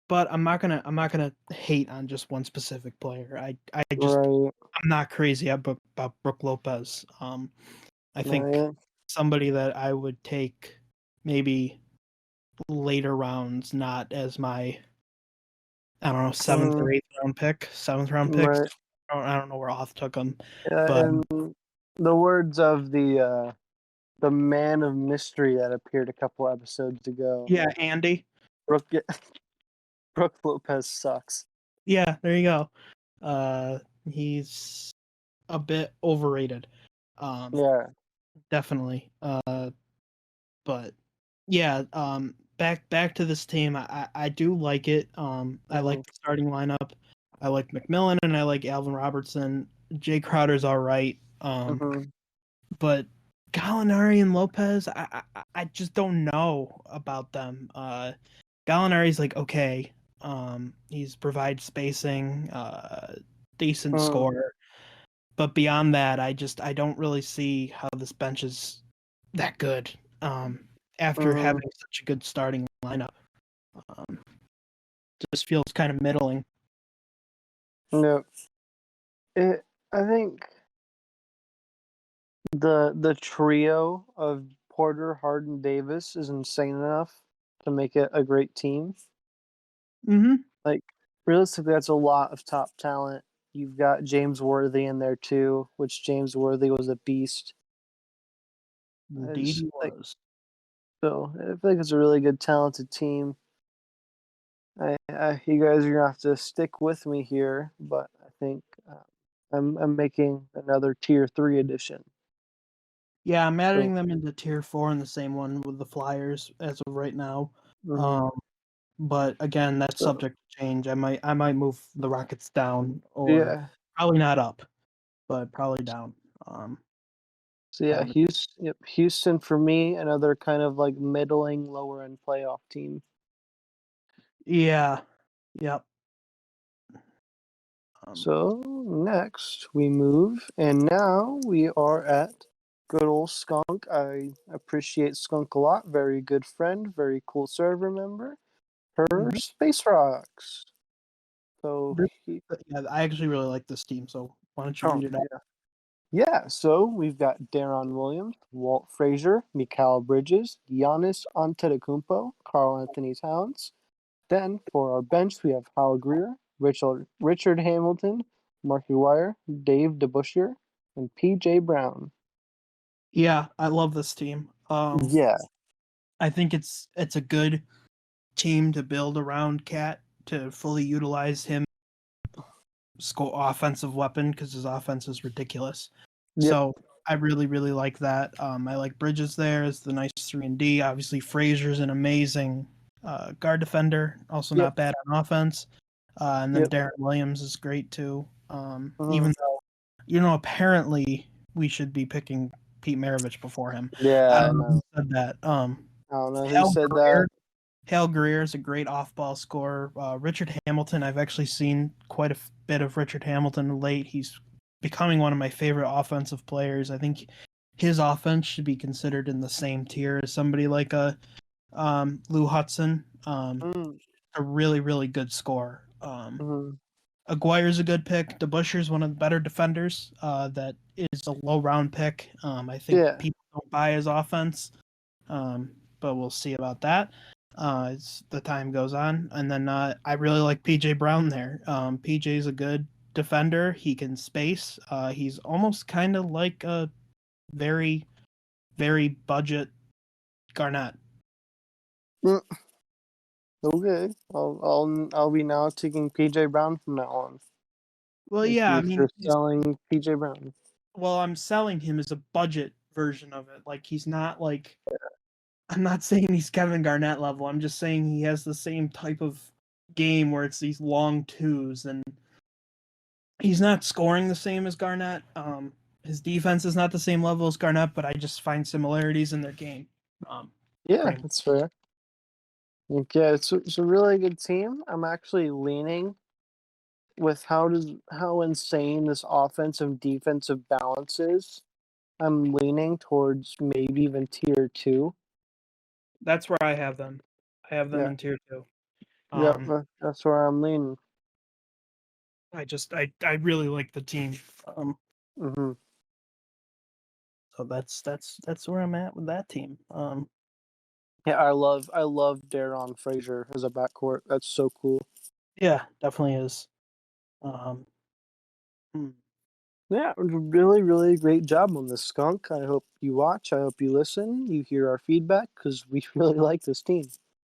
But I'm not gonna hate on just one specific player. Right. I'm not crazy about Brooke Lopez. I think Right. somebody that I would take maybe later rounds, not as my, I don't know, seventh Mm, or eighth round pick, seventh round picks. right. I don't know where Oth took him, Yeah, but and the words of the man of mystery that appeared a couple episodes ago. yeah, Andy. Brooke Brooke Lopez sucks. Yeah, there you go. He's a bit overrated. Um, Yeah. definitely. But yeah, back to this team. I do like it. I like Mm-hmm. the starting lineup. I like McMillan and I like Alvin Robertson. Jay Crowder's all right. Mm-hmm. But Gallinari and Lopez, I just don't know about them. Gallinari's like okay. He's provides spacing, decent Mm-hmm. score. But beyond that, I don't really see how this bench is that good. After Mm-hmm. having such a good starting lineup, um, just feels kind of middling. No. I think the trio of Porter, Harden, Davis is insane enough to make it a great team. Mm-hmm. Like realistically, that's a lot of top talent. You've got James Worthy in there too, which James Worthy was a beast. I Indeed, just he like was. so. I feel like it's a really good, talented team. You guys are gonna have to stick with me here, but I think I'm making another tier 3 edition. Yeah, I'm So, adding them into tier 4 in the same one with the Flyers as of right now. mhm. Um, but again, that's So subject to change. I might move the Rockets down or yeah, probably not up, but probably down. Um, so yeah, kind of. Houston. Yep, Houston for me, another kind of like middling, lower end playoff team. Yeah. Yep. Um, So next we move, and now we are at good old Skunk. I appreciate Skunk a lot. Very good friend, very cool server member. Her mhm. Space Rocks. So This- he, yeah, I actually really like this team. So why don't you oh read it out? yeah, yeah. So we've got Darron Williams, Walt Frazier, Mikal Bridges, Giannis Antetokounmpo, Carl Anthony Towns. Then for our bench we have Hal Greer, Richard Hamilton, Marky Wire, Dave DeBusschere, and PJ Brown. Yeah, I love this team. Yeah. I think it's a good team to build around Cat to fully utilize him score offensive weapon because his offense is ridiculous. Yep. So I really really like that. I like Bridges there as the nice 3 and D. Obviously Frazier's an amazing guard defender, also Yep. not bad on offense. And then Yep. Darren Williams is great too. Mhm. Even though apparently we should be picking Pete Maravich before him. I Yeah, I don't know who know. said that. I don't know who Hal said that. Greer Hale Greer is a great off-ball scorer. Richard Hamilton, I've actually seen quite a bit of Richard Hamilton late. He's becoming one of my favorite offensive players. I think his offense should be considered in the same tier as somebody like a Lou Hudson. Mm, A really, really good scorer. mhm. Aguirre's a good pick. DeBusschere's one of the better defenders. That is a low round pick. I think Yeah. people don't buy his offense, but we'll see about that as the time goes on. And then I really like PJ Brown there. PJ's a good defender. He can space. He's almost kind of like a very, very budget Garnett. Mm, okay. I'll be now taking PJ Brown from now on. Well, If yeah, you I if mean, you're selling PJ Brown. I'm selling him as a budget version of it. Like he's not like I'm not saying he's Kevin Garnett level. I'm just saying he has the same type of game where it's these long twos, and he's not scoring the same as Garnett. His defense is not the same level as Garnett, but I just find similarities in their game. Yeah, Pretty much. that's fair. Like, yeah, it's a really good team. I'm actually leaning with how insane this offensive defensive balance is. I'm leaning towards maybe even tier 2. That's where I have them. I have them Yeah. in tier two. Yep. Um, That's where I'm leaning. I really like the team. Hmm. So that's where I'm at with that team. Yeah, I love Daron Frazier as a backcourt. That's so cool. Yeah, definitely is. Um, hmm. Yeah, really, really great job on this, Skunk. I hope you watch. I hope you listen. You hear our feedback because we really like this team.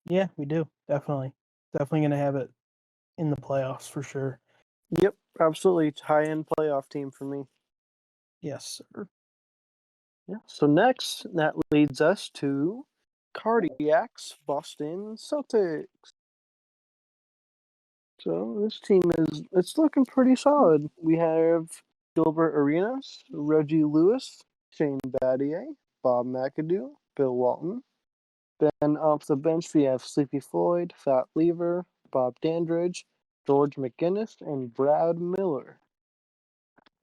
Yeah, we do definitely, definitely gonna have it in the playoffs for sure. Yep, absolutely. High end playoff team for me. Yes, sir. Yeah. So next, that leads us to Cardiac's Boston Celtics. So this team it's looking pretty solid. We have Gilbert Arenas, Reggie Lewis, Shane Battier, Bob McAdoo, Bill Walton. Then off the bench we have Sleepy Floyd, Fat Lever, Bob Dandridge, George McGinnis, and Brad Miller.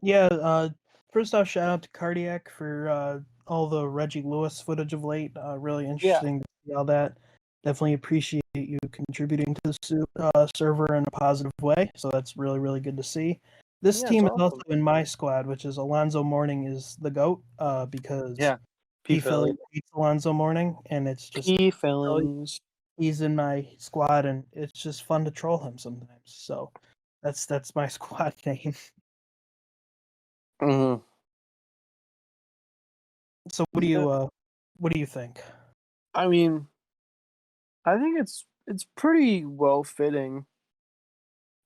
Yeah. First off, shout out to Cardiac for all the Reggie Lewis footage of late. Really Yeah, interesting to see all that. Definitely appreciate you contributing to the server in a positive way. So that's really really good to see. This yeah, it's team is also awesome. in my squad, which is Alonzo Mourning is the goat. Because Yeah, P P. Philly, Philly beats Alonzo Mourning, and it's just P really Fillings. he's in my squad, and it's just fun to troll him sometimes. So that's my squad name. Mm-hmm. So what do Yeah, you What do you think? I mean, I think it's pretty well fitting.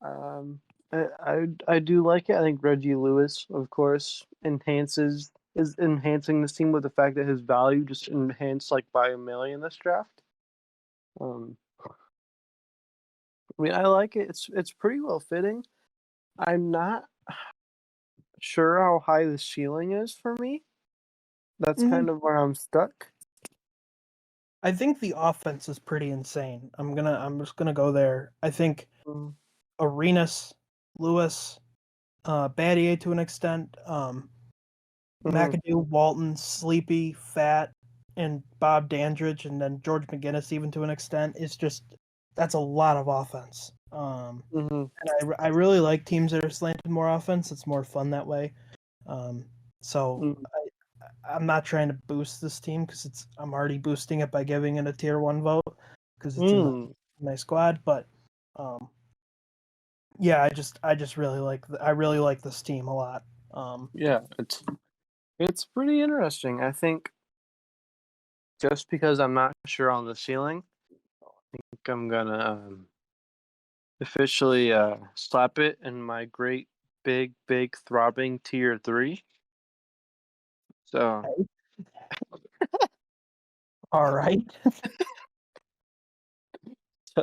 Um, I do like it. I think Reggie Lewis, of course, is enhancing this team with the fact that his value just enhanced like by a million this draft. Um, I mean, I like it. It's pretty well fitting. I'm not sure how high the ceiling is for me. That's Hmm. kind of where I'm stuck. I think the offense is pretty insane. I'm just gonna go there. I think Mm-hmm. Arenas, Lewis, Battier to an extent, Mm-hmm. McAdoo, Walton, Sleepy, Fat, and Bob Dandridge, and then George McGinnis even to an extent is just that's a lot of offense. Mm-hmm. And I really like teams that are slanted more offense. It's more fun that way. Um, so I'm not trying to boost this team because it's I'm already boosting it by giving it a tier 1 vote because it's in Mm-hmm. my squad. But um, yeah, I just I really like this team a lot. Yeah, it's pretty interesting. I think just because I'm not sure on the ceiling, I think I'm gonna officially slap it in my great big throbbing tier 3. So, All right,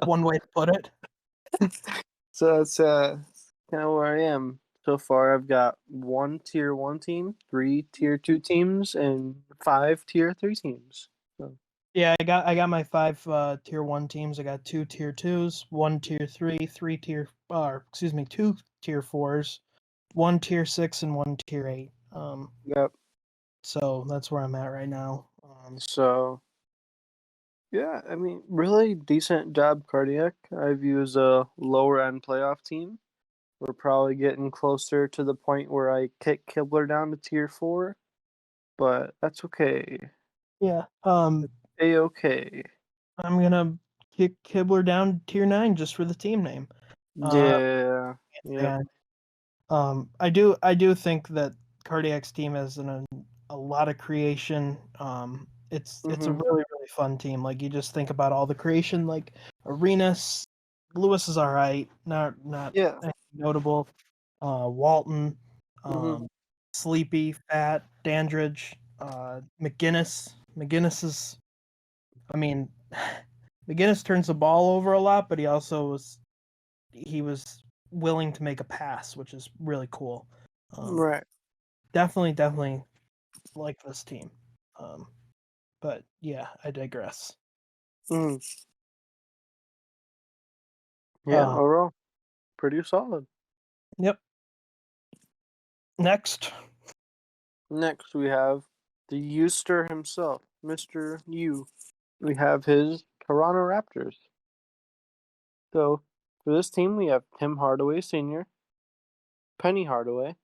one way to put it. so that's kind of where I am so far. I've got one tier 1 team, 3 tier 2 teams, and 5 tier 3 teams. So, Yeah, I got my 5 tier 1 teams. I got 2 tier 2s, 1 tier 3, 3 tier excuse me, 2 tier 4s, 1 tier 6 and 1 tier 8. yep. So that's where I'm at right now. So, yeah, I mean, really decent job, Cardiac. I view as a lower end playoff team. We're probably getting closer to the point where I kick Kibler down to tier 4, but that's okay. Yeah. A-okay. I'm gonna kick Kibler down to tier 9 just for the team name. Uh Yeah. Yep. and I do think that Cardiac's team has a lot of creation. It's a Mhm. really fun team. Like you just think about all the creation, like Arenas, Lewis is all right, not Yeah. anything notable. Walton, Mhm. um, Sleepy, Fat, Dandridge, McGinnis. McGinnis is, I mean, McGinnis turns the ball over a lot, but he was willing to make a pass, which is really cool. Um, Right. definitely like this team. Um, but yeah, I digress. Mhm. Yeah, Uh, overall, pretty solid. yep. Next, Next, we have the Euster himself, Mr. U. We have his Toronto Raptors. So, for this team, we have Tim Hardaway Sr., Penny Hardaway,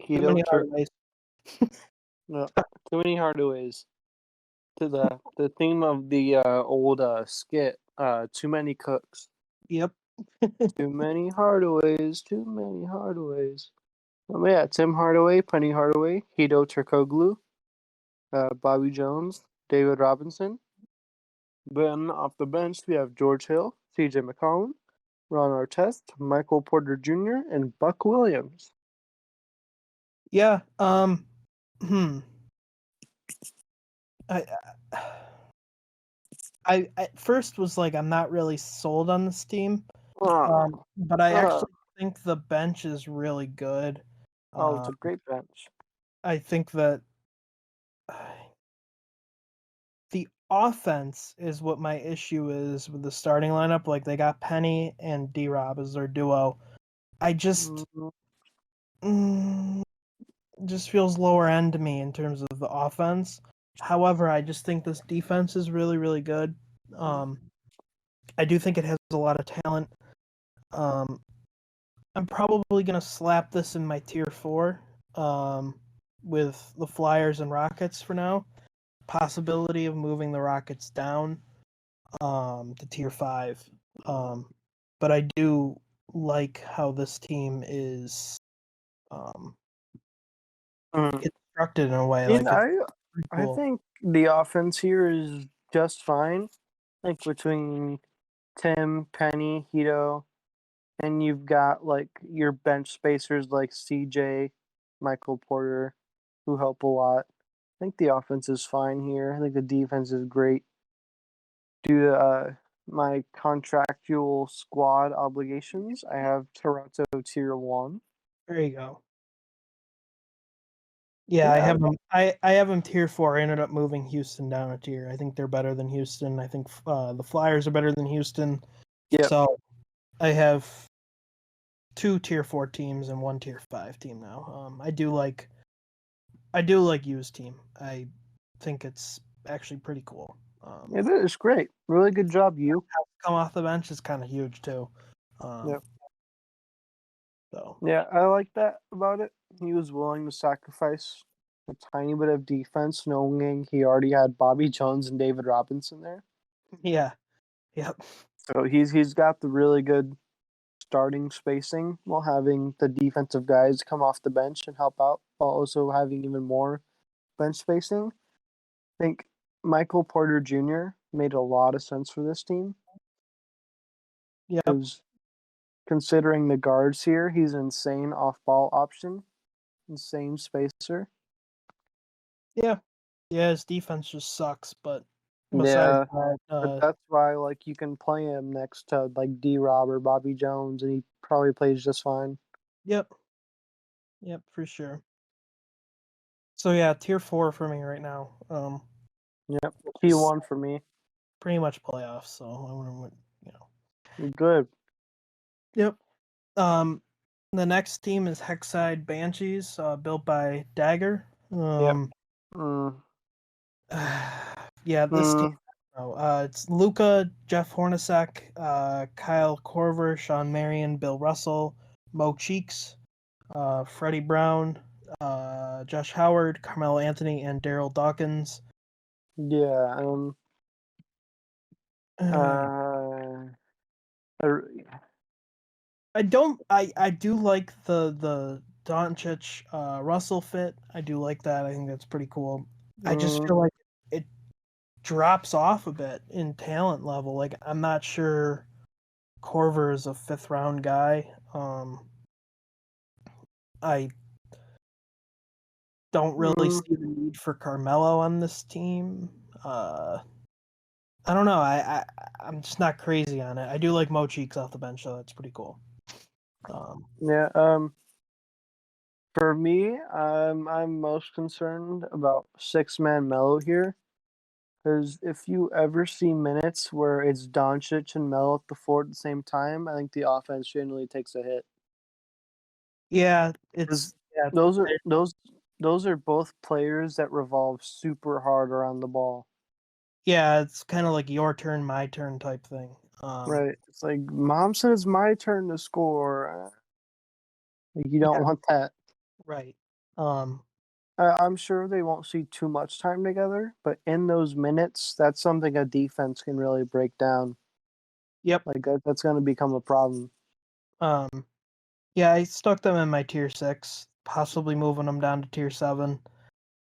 too Keto many Turk. Hardaways. No, too many Hardaways. To the theme of the old skit, too many cooks. Yep. Too many Hardaways, too many Hardaways. Yeah, Tim Hardaway, Penny Hardaway, Hito Turkoglu, Bobby Jones, David Robinson. Then off the bench we have George Hill, C.J. McCollum, Ron Artest, Michael Porter Jr., and Buck Williams. Yeah. Hmm. I, I at first was like, I'm not really sold on this team. Oh, But I oh, actually think the bench is really good. oh, it's Um, a great bench. I think that the offense is what my issue is with the starting lineup. Like they got Penny and D Rob as their duo. I Mhm. mm, just feels lower end to me in terms of the offense. However, I just think this defense is really good. Um, I do think it has a lot of talent. Um, I'm probably gonna slap this in my tier 4, with the Flyers and Rockets for now. Possibility of moving the Rockets down to tier 5. Um, but I do like how this team is um, Mhm. constructed in a way. And Like it's pretty I cool. think the offense here is just fine. Like between Tim, Penny, Hito, and you've got like your bench spacers like CJ, Michael Porter, who help a lot. I think the offense is fine here. I think the defense is great. Due to my contractual squad obligations, I have Toronto tier 1. There you go. Yeah, I Yeah, have them. I have them tier 4. I ended up moving Houston down a tier. I think they're better than Houston. I think the Flyers are better than Houston. yep. So I have 2 tier 4 teams and 1 tier 5 team now. I do like U's team. I think it's actually pretty cool. It is great. Really good job, you. Come off the bench is kind of huge too. Yep. So Yeah, I like that about it. He was willing to sacrifice a tiny bit of defense, knowing he already had Bobby Jones and David Robinson there. yeah, yep, So he's got the really good starting spacing while having the defensive guys come off the bench and help out, while also having even more bench spacing. I think Michael Porter Jr. made a lot of sense for this team yep, because considering the guards here, he's an insane off-ball option, insane spacer. yeah. His defense just sucks, but besides Yeah, that, but that's why like you can play him next to like D-Rob or Bobby Jones, and he probably plays just fine. yep, for sure. So yeah, tier 4 for me right now. Yep, Which is T1 for me. pretty much playoffs. So I wonder what. Good. Yep. The next team is Hexside Banshees, built by Dagger. Yep. Mm, Yeah, this team. mm, It's Luca, Jeff Hornacek, Kyle Korver, Sean Marion, Bill Russell, Mo Cheeks, Freddie Brown, Josh Howard, Carmelo Anthony, and Daryl Dawkins. yeah. Uh, I- I do like the Doncic Russell fit. I do like that. I think that's pretty cool. I just mm, feel like it drops off a bit in talent level. Like I'm not sure Corver is a 5th round guy. I don't really mm, see the need for Carmelo on this team. I don't know. I'm just not crazy on it. I do like Mo Cheeks off the bench, so that's pretty cool. yeah. For me, I'm most concerned about 6-man Mello here. Because if you ever see minutes where it's Doncic and Melo at the floor at the same time, I think the offense generally takes a hit. Yeah, Because it's yeah, those are those are both players that revolve super hard around the ball. yeah. It's kind of like your turn, my turn type thing. Right. It's like mom said it's my turn to score. Like, you don't Yeah, want that. right. Um, I'm sure they won't see too much time together, but in those minutes, that's something a defense can really break down. yep. Like that's going to become a problem. Um, yeah, I stuck them in my tier 6, possibly moving them down to tier 7.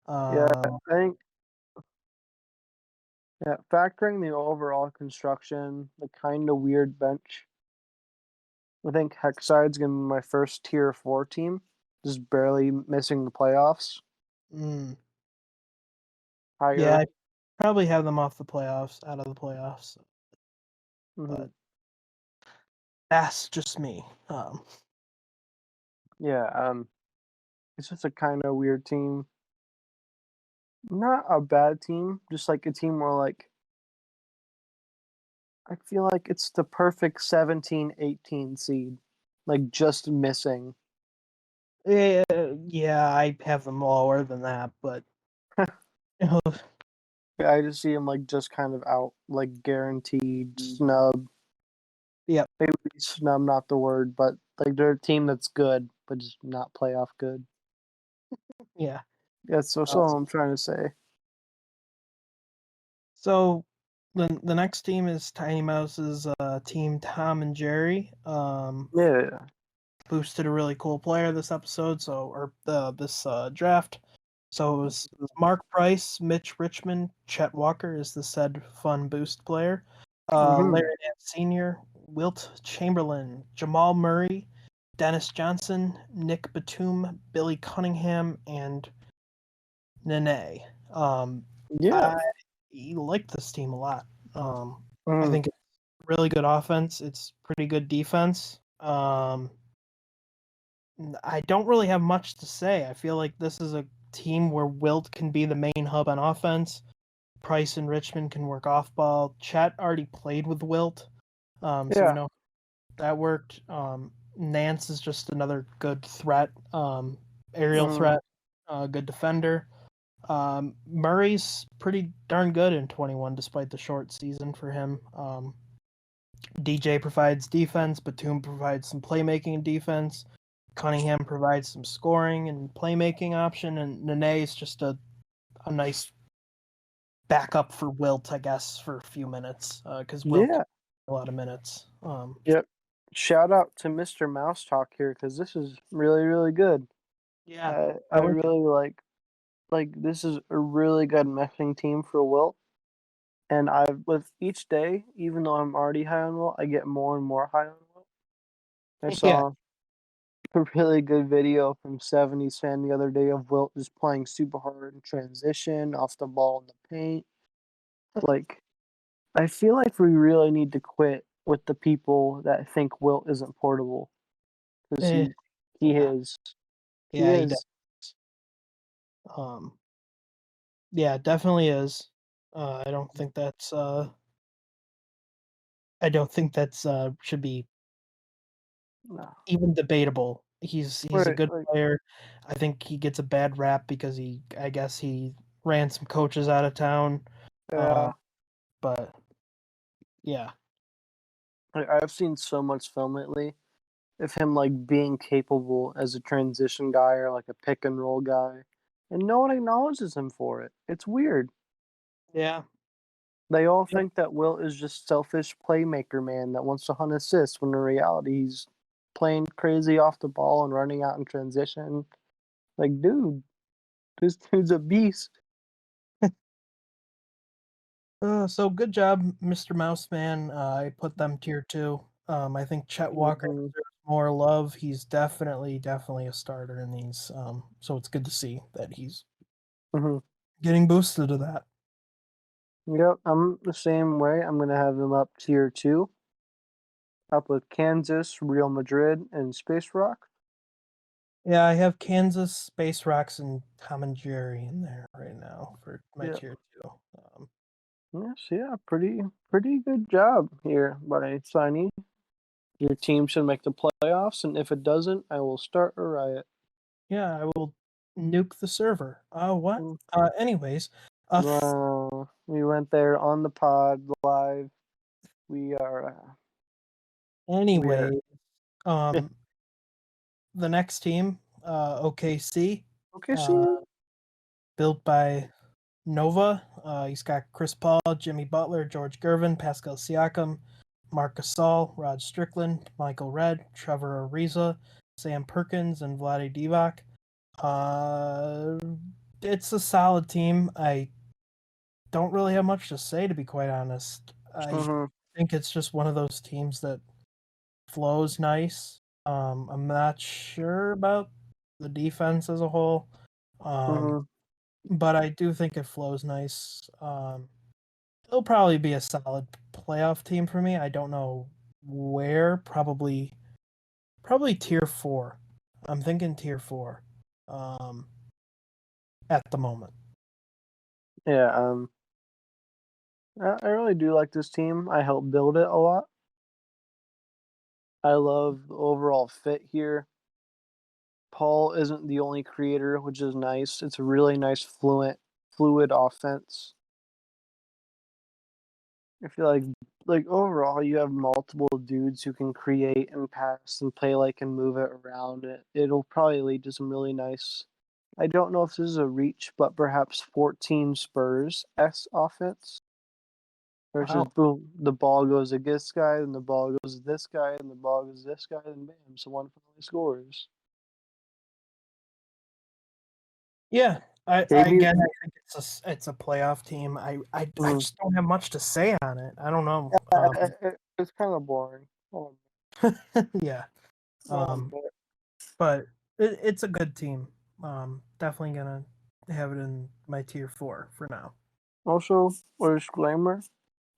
Yeah, Uh, I think yeah, factoring the overall construction, the kind of weird bench. I think Hexside's gonna be my first tier 4 team, just barely missing the playoffs. mm, yeah, Higher. I probably have them off the playoffs, out of the playoffs, Hmm. but that's just me. Yeah, it's just a kind of weird team. Not a bad team, just like a team where like I feel like it's the perfect 17-18 seed, like just missing. Yeah, yeah, I have them lower than that, but I just see them like just kind of out, like guaranteed snub. yep, Maybe snub not the word, but like they're a team that's good, but just not playoff good. yeah. That's so Uh, I'm trying to say. so the next team is Tiny Mouse's team Tom and Jerry. Yeah. Boosted a really cool player this episode, this draft. So it was Mark Price, Mitch Richmond, Chet Walker is the said fun boost player, Mm-hmm. Larry Nance Sr., Wilt Chamberlain, Jamal Murray, Dennis Johnson, Nick Batum, Billy Cunningham, and Nene. Yeah. I like this team a lot. I Mm. think it's really good offense. It's pretty good defense. I don't really have much to say. I feel like this is a team where Wilt can be the main hub on offense. Price and Richmond can work off ball. Chet already played with Wilt, so we Yeah. know that worked. Nance is just another good threat, aerial Mm. threat, good defender. Murray's pretty darn good in 21 despite the short season for him. DJ provides defense, Batum provides some playmaking and defense. Cunningham provides some scoring and playmaking option, and Nene is just a nice backup for Wilt, I guess, for a few minutes, because Wilt Yeah. a lot of minutes. Yep. Shout out to Mr. Mouse Talk here because this is really, really good. Yeah, I I like it. really like this is a really good meshing team for Wilt. And I've with each day, even though I'm already high on Wilt, I get more and more high on Wilt. I Yeah, saw a really good video from 70s fan the other day of Wilt just playing super hard in transition, off the ball in the paint. Like I feel like we really need to quit with the people that think Wilt isn't portable because eh, he yeah, is. He yeah, he is. does. Um, yeah, definitely is. I don't think that's. I don't think that's should be No. even debatable. He's a Right, good like player. I think he gets a bad rap because I guess he ran some coaches out of town. Uh, yeah. but yeah, I've seen so much film lately of him like being capable as a transition guy or like a pick and roll guy, and no one acknowledges him for it. It's weird. yeah, They all yep. think that Wilt is just selfish playmaker man that wants to hunt assists when in reality he's playing crazy off the ball and running out in transition. Like, dude, this dude's a beast. So good job, Mr. Mouseman. I put them tier two. I think Chet Walker Mm-hmm. deserves more love. He's definitely a starter in these. So it's good to see that he's Mm-hmm. getting boosted to that. Yep, I'm the same way. I'm gonna have them up tier two, up with Kansas, Real Madrid, and Space Rock. Yeah, I have Kansas, Space Rocks, and Tom and Jerry in there right now for my Yeah. tier two. Yes, yeah, pretty good job here by Signy. Your team should make the playoffs, and if it doesn't, I will start a riot. Yeah, I will nuke the server. What? Mm. Anyways, th- Wow, we went there on the pod live. We are, we are. anyway, um, the next team, OKC, Okay, uh, see. built by Nova. He's got Chris Paul, Jimmy Butler, George Gervin, Pascal Siakam, Marc Gasol, Rod Strickland, Michael Redd, Trevor Ariza, Sam Perkins, and Vlade Divac. Uh, it's a solid team. I don't really have much to say, to be quite honest. I Mm-hmm. think it's just one of those teams that flows nice. I'm not sure about the defense as a whole. Um, Mm-hmm. but I do think it flows nice. It'll probably be a solid playoff team for me. I don't know where. Probably tier four. I'm thinking tier four. Um, at the moment. Yeah. I really do like this team. I helped build it a lot. I love the overall fit here. Paul isn't the only creator, which is nice. It's a really nice fluid offense. I feel like overall you have multiple dudes who can create and pass and play like and move it around. It'll probably lead to some really nice. I don't know if this is a reach, but perhaps 14 Spurs S offense versus Wow. boom, the ball goes to this guy, and the ball goes to this guy, and the ball goes to this guy, and bam, someone finally scores. Yeah. Jamie, Again, I think it's a playoff team. I just don't have much to say on it. I don't know. it's kind of boring. Oh, Yeah. oh, Um, but it's a good team. Definitely gonna have it in my tier 4 for now. also, a disclaimer: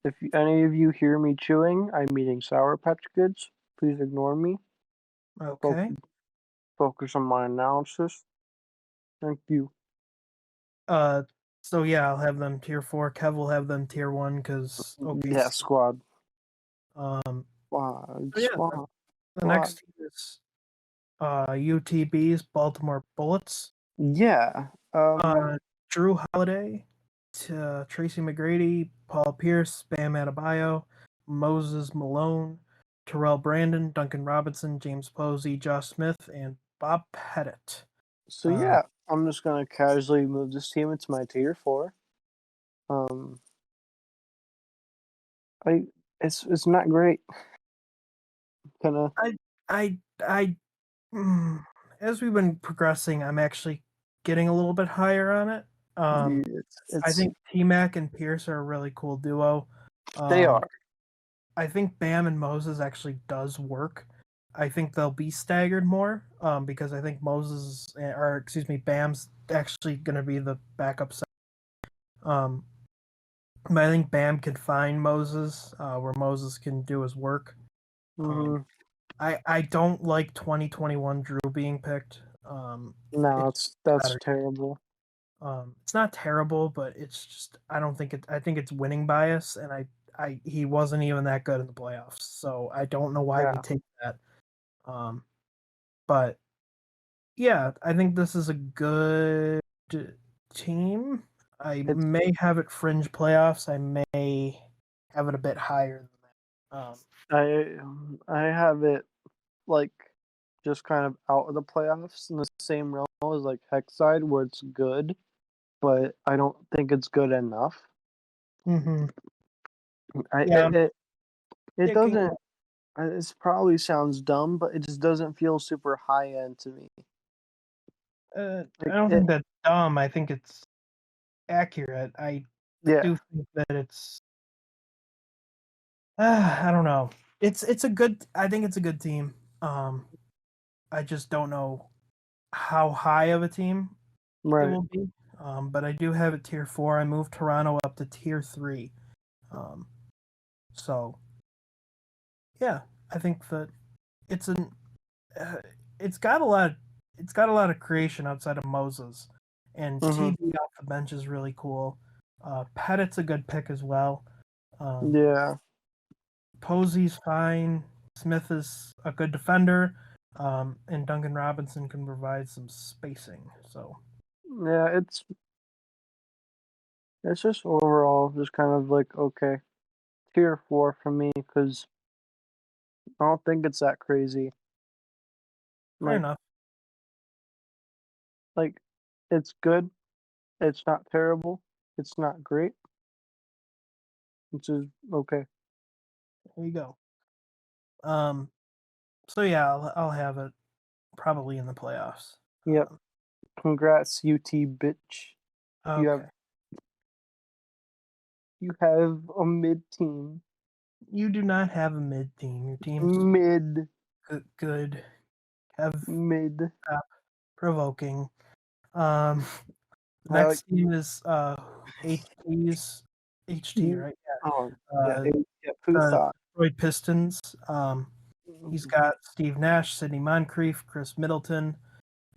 if any of you hear me chewing, I'm eating Sour Patch Kids. Please ignore me. Okay. Focus, focus on my analysis. Thank you. Uh, so yeah, I'll have them tier 4. Kev will have them tier 1 because Yeah, OKC. squad, So yeah, squad, the squad. next team is UTB's Baltimore Bullets. Yeah. Drew Holiday, Tracy McGrady, Paul Pierce, Bam Adebayo, Moses Malone, Terrell Brandon, Duncan Robinson, James Posey, Josh Smith, and Bob Pettit. So yeah, I'm just gonna casually move this team into my tier 4. Um, I it's not great. Kind of. I as we've been progressing, I'm actually getting a little bit higher on it. I It's think T Mac and Pierce are a really cool duo. they Um, are. I think Bam and Moses actually does work. I think they'll be staggered more because I think Bam's actually going to be the backup center. But I think Bam can find Moses where Moses can do his work. Mm-hmm. I don't like 2021 Drew being picked. No, It's that's better. terrible. It's not terrible, but it's just I don't think it. I think it's winning bias, and he wasn't even that good in the playoffs, so I don't know why we Yeah, take that. Um, but yeah, I think this is a good team. I it's may have it fringe playoffs. I may have it a bit higher than that. I have it like just kind of out of the playoffs in the same realm as like Hexside, where it's good, but I don't think it's good enough. Mm-hmm. I Yeah, it picking. doesn't. It probably sounds dumb, but it just doesn't feel super high end to me. I Like don't it, think that's dumb. I think it's accurate. I yeah, do think that it's. I don't know. It's a good. I think it's a good team. I just don't know how high of a team it right. will be. But I do have it tier 4. I moved Toronto up to tier 3. Um, so yeah, I think that it's an uh, it's got a lot. It's got a lot of creation outside of Moses, and Mm-hmm. TB off the bench is really cool. Pettit's a good pick as well. Um, Yeah, Posey's fine. Smith is a good defender, and Duncan Robinson can provide some spacing. So yeah. It's just overall just kind of like okay, tier 4 for me because I don't think it's that crazy. fair Like enough. like it's good. It's not terrible. It's not great. It's just okay. There you go. Um, so yeah, I'll have it probably in the playoffs. Yep. Congrats, UT bitch. You have Okay, you have a mid team. you do not have a mid team. Your team's Mid good. Have mid. provoking. Um, the I like next team is HT's HT, right? oh Yeah. yeah, yeah, who The thought? Detroit Pistons. He's got Steve Nash, Sidney Moncrief, Chris Middleton,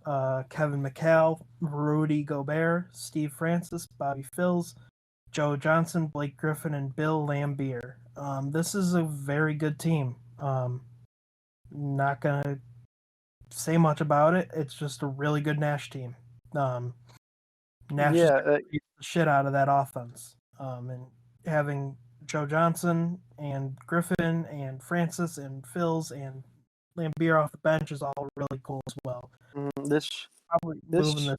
Kevin McHale, Rudy Gobert, Steve Francis, Bobby Phills, Joe Johnson, Blake Griffin, and Bill Lambier. This is a very good team. Not gonna say much about it. It's just a really good Nash team. Um, Nash is Yeah, going to beat the shit out of that offense. And having Joe Johnson and Griffin and Francis and Phils and Lambier off the bench is all really cool as well. this Probably moving this this.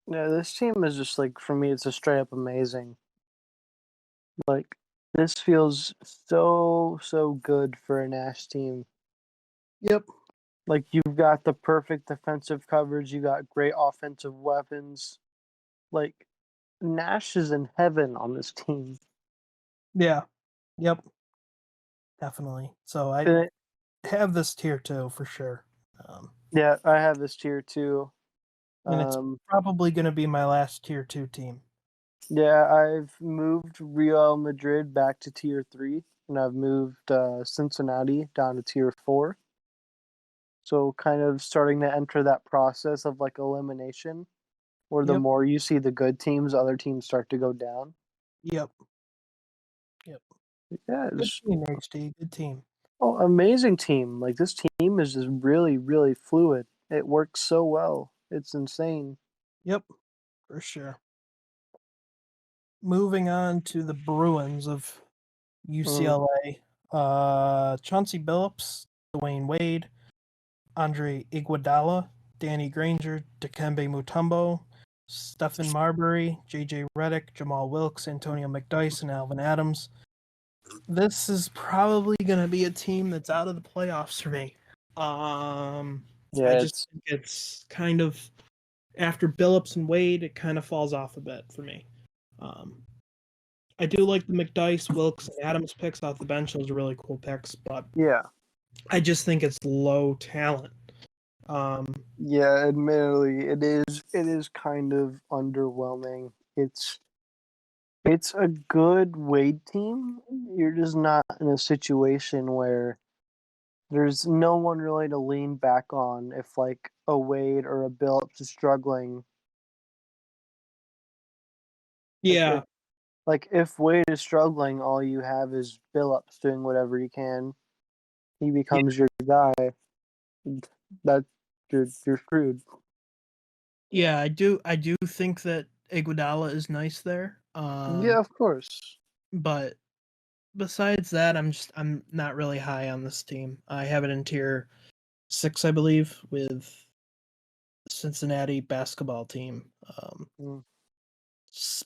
yeah, this team is just like for me it's just straight up amazing. Like this feels so good for a Nash team. Yep. Like you've got the perfect defensive coverage, you got great offensive weapons. like Nash is in heaven on this team. Yeah. Yep. Definitely. So I And have this tier 2 for sure. Um, yeah, I have this tier too. and it's probably going to be my last tier 2 team. Yeah, I've moved Real Madrid back to tier 3, and I've moved Cincinnati down to tier 4. So kind of starting to enter that process of like elimination, where the Yep. more you see the good teams, other teams start to go down. Yep. Yep. Yeah, Good it's team, HD. Good team. amazing team. Like this team is just really, really fluid. It works so well. It's insane. Yep. For sure. Moving on to the Bruins of Mm, UCLA. Chauncey Billups, Dwayne Wade, Andre Iguodala, Danny Granger, Dikembe Mutombo, Stephen Marbury, JJ Redick, Jamal Wilkes, Antonio McDyess, and Alvin Adams. This is probably going to be a team that's out of the playoffs for me. I yeah, just it's think it's kind of after Billups and Wade, it kind of falls off a bit for me. Um, I do like the McDyess, Wilkes, and Adams picks off the bench; those are really cool picks. But yeah. I just think it's low talent. Um, Yeah, admittedly, it is kind of underwhelming. It's a good Wade team. You're just not in a situation where there's no one really to lean back on if like a Wade or a Billups is struggling. Like yeah, if Wade is struggling, all you have is Billups doing whatever he can. He yeah, becomes your guy. That you're screwed. yeah. I do think that Iguodala is nice there. Yeah, of course. But besides that, I'm not really high on this team. I have it in tier 6, I believe, with Cincinnati basketball team. Mm,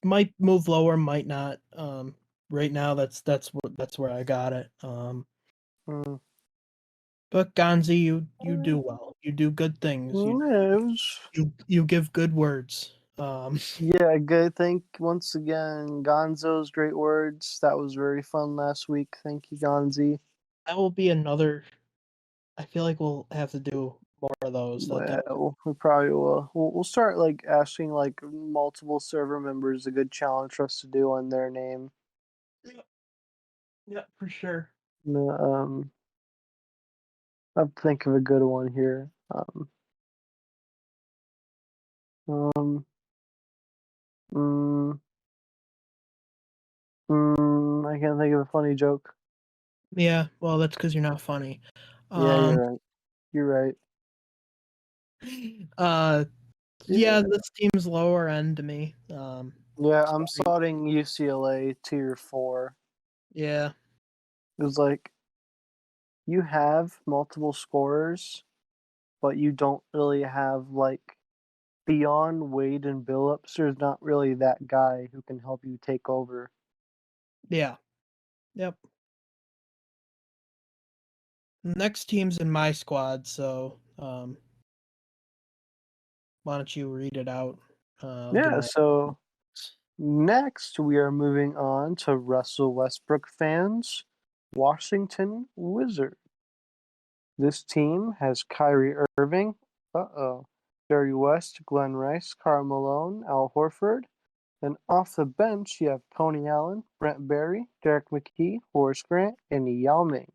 Might move lower, might not. Right now, that's where I got it. mm. But Gonzi, you do well. You do good things. You Yeah, it was. you give good words. Yeah, good. Thank once again, Gonzo's great words. That was very fun last week. Thank you, Gonzi. That will be another. I feel like we'll have to do more of those. That Well, we probably will. We'll start like asking like multiple server members a good challenge for us to do on their name. yeah, yeah, for sure. Um, I'll think of a good one here. Um, mm, I can't think of a funny joke. Yeah, well, that's because you're not funny. Yeah, Um, you're right. You're right. uh, yeah, Yeah, this team's lower end to me. yeah. I'm Sorry. slotting UCLA tier 4. Yeah, It was like you have multiple scorers, but you don't really have like beyond Wade and Billups. There's not really that guy who can help you take over. yeah, yep. Next team's in my squad, so why don't you read it out? I'll do Yeah. my. So next we are moving on to Russell Westbrook fans, Washington Wizards. This team has Kyrie Irving, Jerry West, Glenn Rice, Karl Malone, Al Horford, and off the bench you have Tony Allen, Brent Barry, Derek McKee, Horace Grant, and Yao Ming.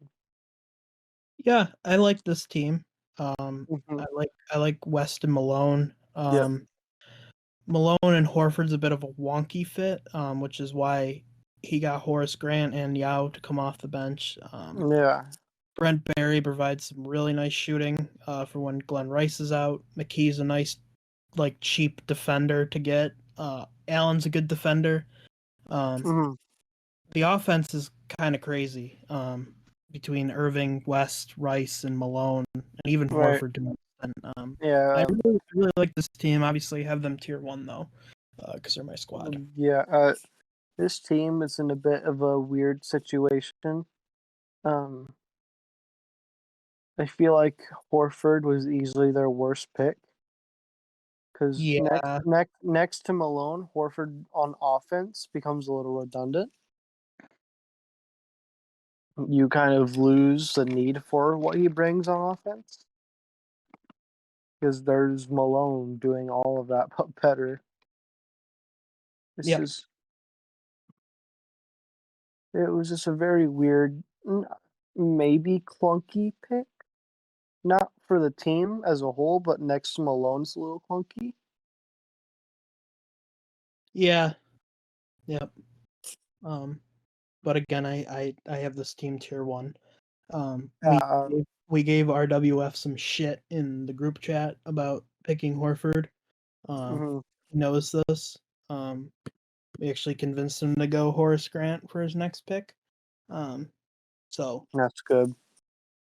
Yeah, I like this team. Mm-hmm. I like West and Malone. Yep. Malone and Horford's a bit of a wonky fit, which is why he got Horace Grant and Yao to come off the bench. Yeah. Brent Barry provides some really nice shooting for when Glenn Rice is out. McKee's a nice, like, cheap defender to get. Allen's a good defender. Um, Mm-hmm. the offense is kind of crazy between Irving, West, Rice, and Malone, and even Right. Horford. To an extent. I Yeah. really like this team. Obviously, have them tier 1 though, because they're my squad. Yeah. This team is in a bit of a weird situation. Um, I feel like Horford was easily their worst pick Because Yeah, next to Malone, Horford on offense becomes a little redundant. You kind of lose the need for what he brings on offense because there's Malone doing all of that, but better. It's yep, just it was just a very weird, maybe clunky pick. Not for the team as a whole, but next to Malone's a little clunky. yeah, yep. Um, but again, I have this team tier one. Um, Yeah, we we gave RWF some shit in the group chat about picking Horford. mhm, He knows this. Um, we actually convinced him to go Horace Grant for his next pick. Um, so that's good.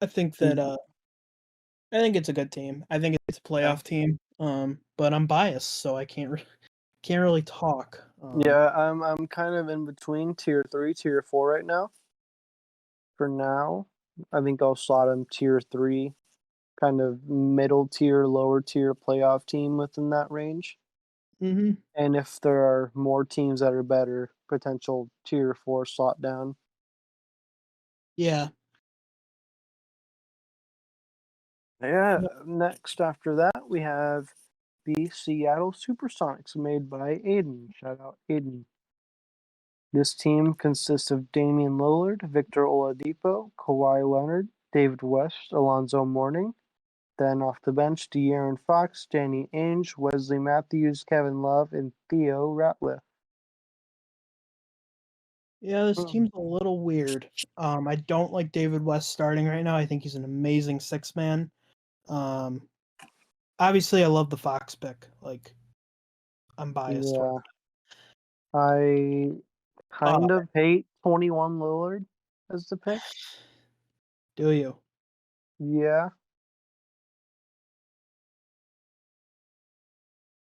I think that I think it's a good team. I think it's a Yeah, playoff team. But I'm biased, so I can't really talk. yeah. I'm kind of in between tier 3, tier 4 right now. For now, I think I'll slot him tier 3, kind of middle tier, lower tier playoff team within that range. Hmm. And if there are more teams that are better, potential tier 4 slot down. Yeah. Yeah, Yep. next after that, we have the Seattle Supersonics made by Aiden. Shout out Aiden. This team consists of Damian Lillard, Victor Oladipo, Kawhi Leonard, David West, Alonzo Mourning. Then off the bench, De'Aaron Fox, Danny Ainge, Wesley Matthews, Kevin Love, and Theo Ratliff. Yeah, this Hmm. team's a little weird. I don't like David West starting right now. I think he's an amazing six man. Um, obviously, I love the Fox pick. Like, I'm biased towards. Yeah, I Uh, kind of hate 21 Lillard as the pick. do you? Yeah,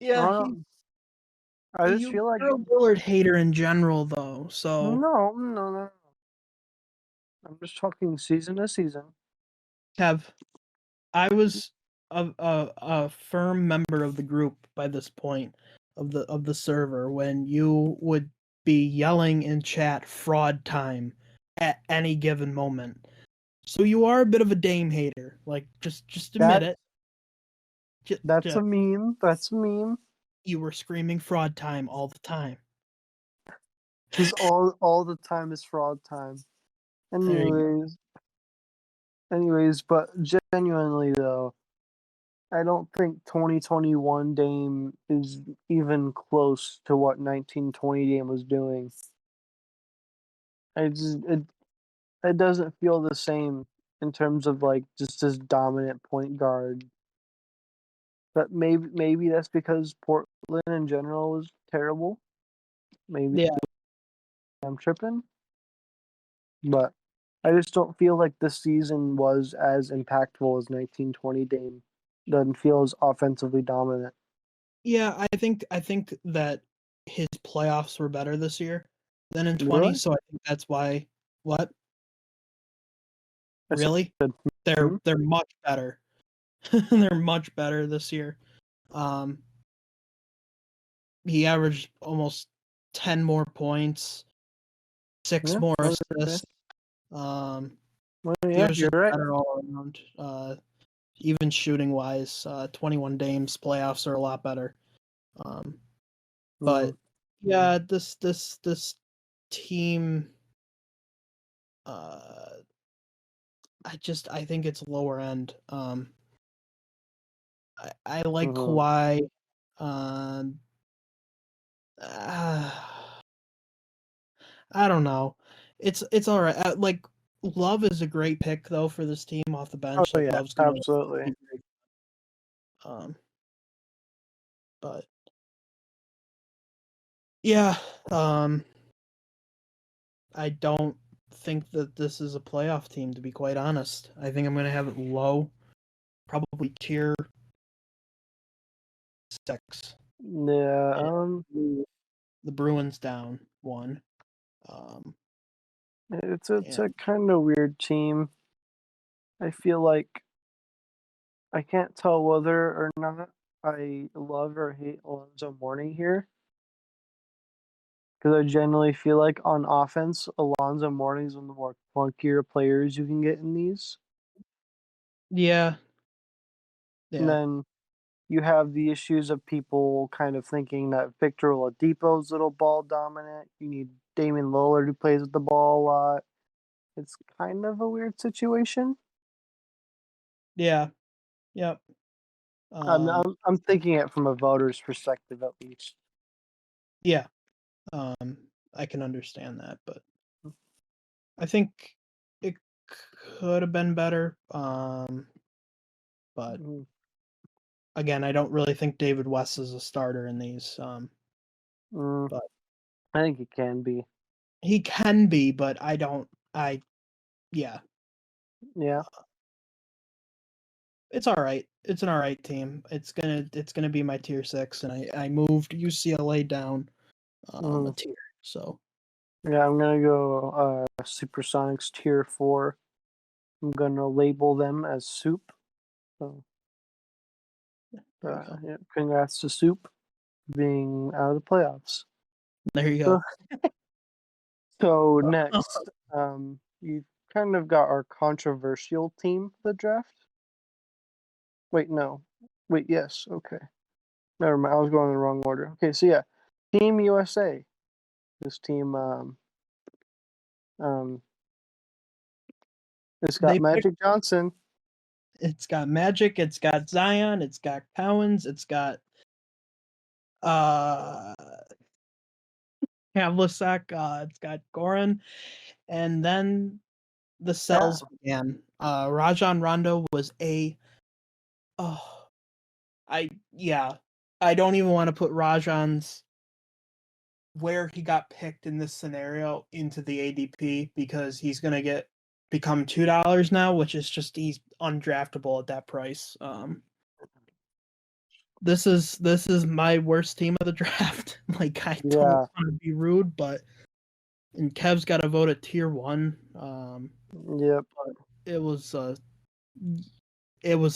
Yeah, I just feel like you're a Lillard hater in general, though. So, no. I'm just talking season to season. Kev, I was a firm member of the group by this point of the server when you would be yelling in chat fraud time at any given moment. So you are a bit of a Dame hater. Like just admit That it. that's a meme. That's a meme. You were screaming fraud time all the time. Because all the time is fraud time. There you go. Anyways, but genuinely though, I don't think 2021 Dame is even close to what 1920 Dame was doing. I just it doesn't feel the same in terms of like just this dominant point guard. But maybe that's because Portland in general was terrible. Maybe Yeah. I'm tripping, but I just don't feel like this season was as impactful as 1920 Dame. Doesn't feel as offensively dominant. Yeah, I think that his playoffs were better this year than in 20, Really? so I think that's why. What? I Really? said, hmm? They're much better. They're much better this year. Um, he averaged almost 10 more points, 6 Yeah. more Okay. assists. Um, Well, he yeah, was you're just right. better all around. Even shooting wise, 21 Dames playoffs are a lot better. Um, Mm, but yeah, this team, uh, I think it's lower end. I like hmm Kawhi. Um, uh, I don't know. It's all right. Like Love is a great pick though for this team off the Oh bench. Like yeah, Love's gonna absolutely. be great. Um, but yeah, um, I don't think that this is a playoff team, to be quite honest. I think I'm gonna have it low, probably tier 6. Yeah. And the Bruins down 1. Um, It's a and kind of weird team. I feel like I can't tell whether or not. I love or hate Alonzo Mourning here because I generally feel like on offense, Alonzo Mourning is one of the more clunkier players you can get in these. Yeah, And yeah, then you have the issues of people kind of thinking that Victor Oladipo's little ball dominant. You need Damian Lillard who plays with the ball a lot. It's kind of a weird situation. yeah, yep. I'm Um, I'm, I'm thinking it from a voter's perspective at least. yeah, I can understand that, but I think it could have been better. But Mhm. again, I don't really think David West is a starter in these. Mm, But I think it can be. he can be, but I don't. Yeah, Yeah. it's all right. It's an all right team. It's gonna be my tier 6, and I moved UCLA down a Mhm. tier. So Yeah, I'm gonna go Supersonics tier 4. I'm gonna label them as soup. So there you go. yeah, congrats to soup being out of the playoffs. There you So, go. so next, you kind of got our controversial team for the draft. Wait, no. Wait, yes. Okay. Never mind. I was going in the wrong order. Okay, so yeah, Team USA. This team, um, it's got They picked. Magic Johnson. It's got Magic. It's got Zion. It's got Cowens. It's got uh Havlicek. It's got Goran, and then the Yeah, cells began. Rajon Rondo was a oh yeah. I don't even want to put Rajon's where he got picked in this scenario into the ADP because he's gonna become $2 now, which is just he's undraftable at that price. This is my worst team of the draft. Like I don't yeah, want to be rude, but and Kev's got to vote at tier 1. yep. But it was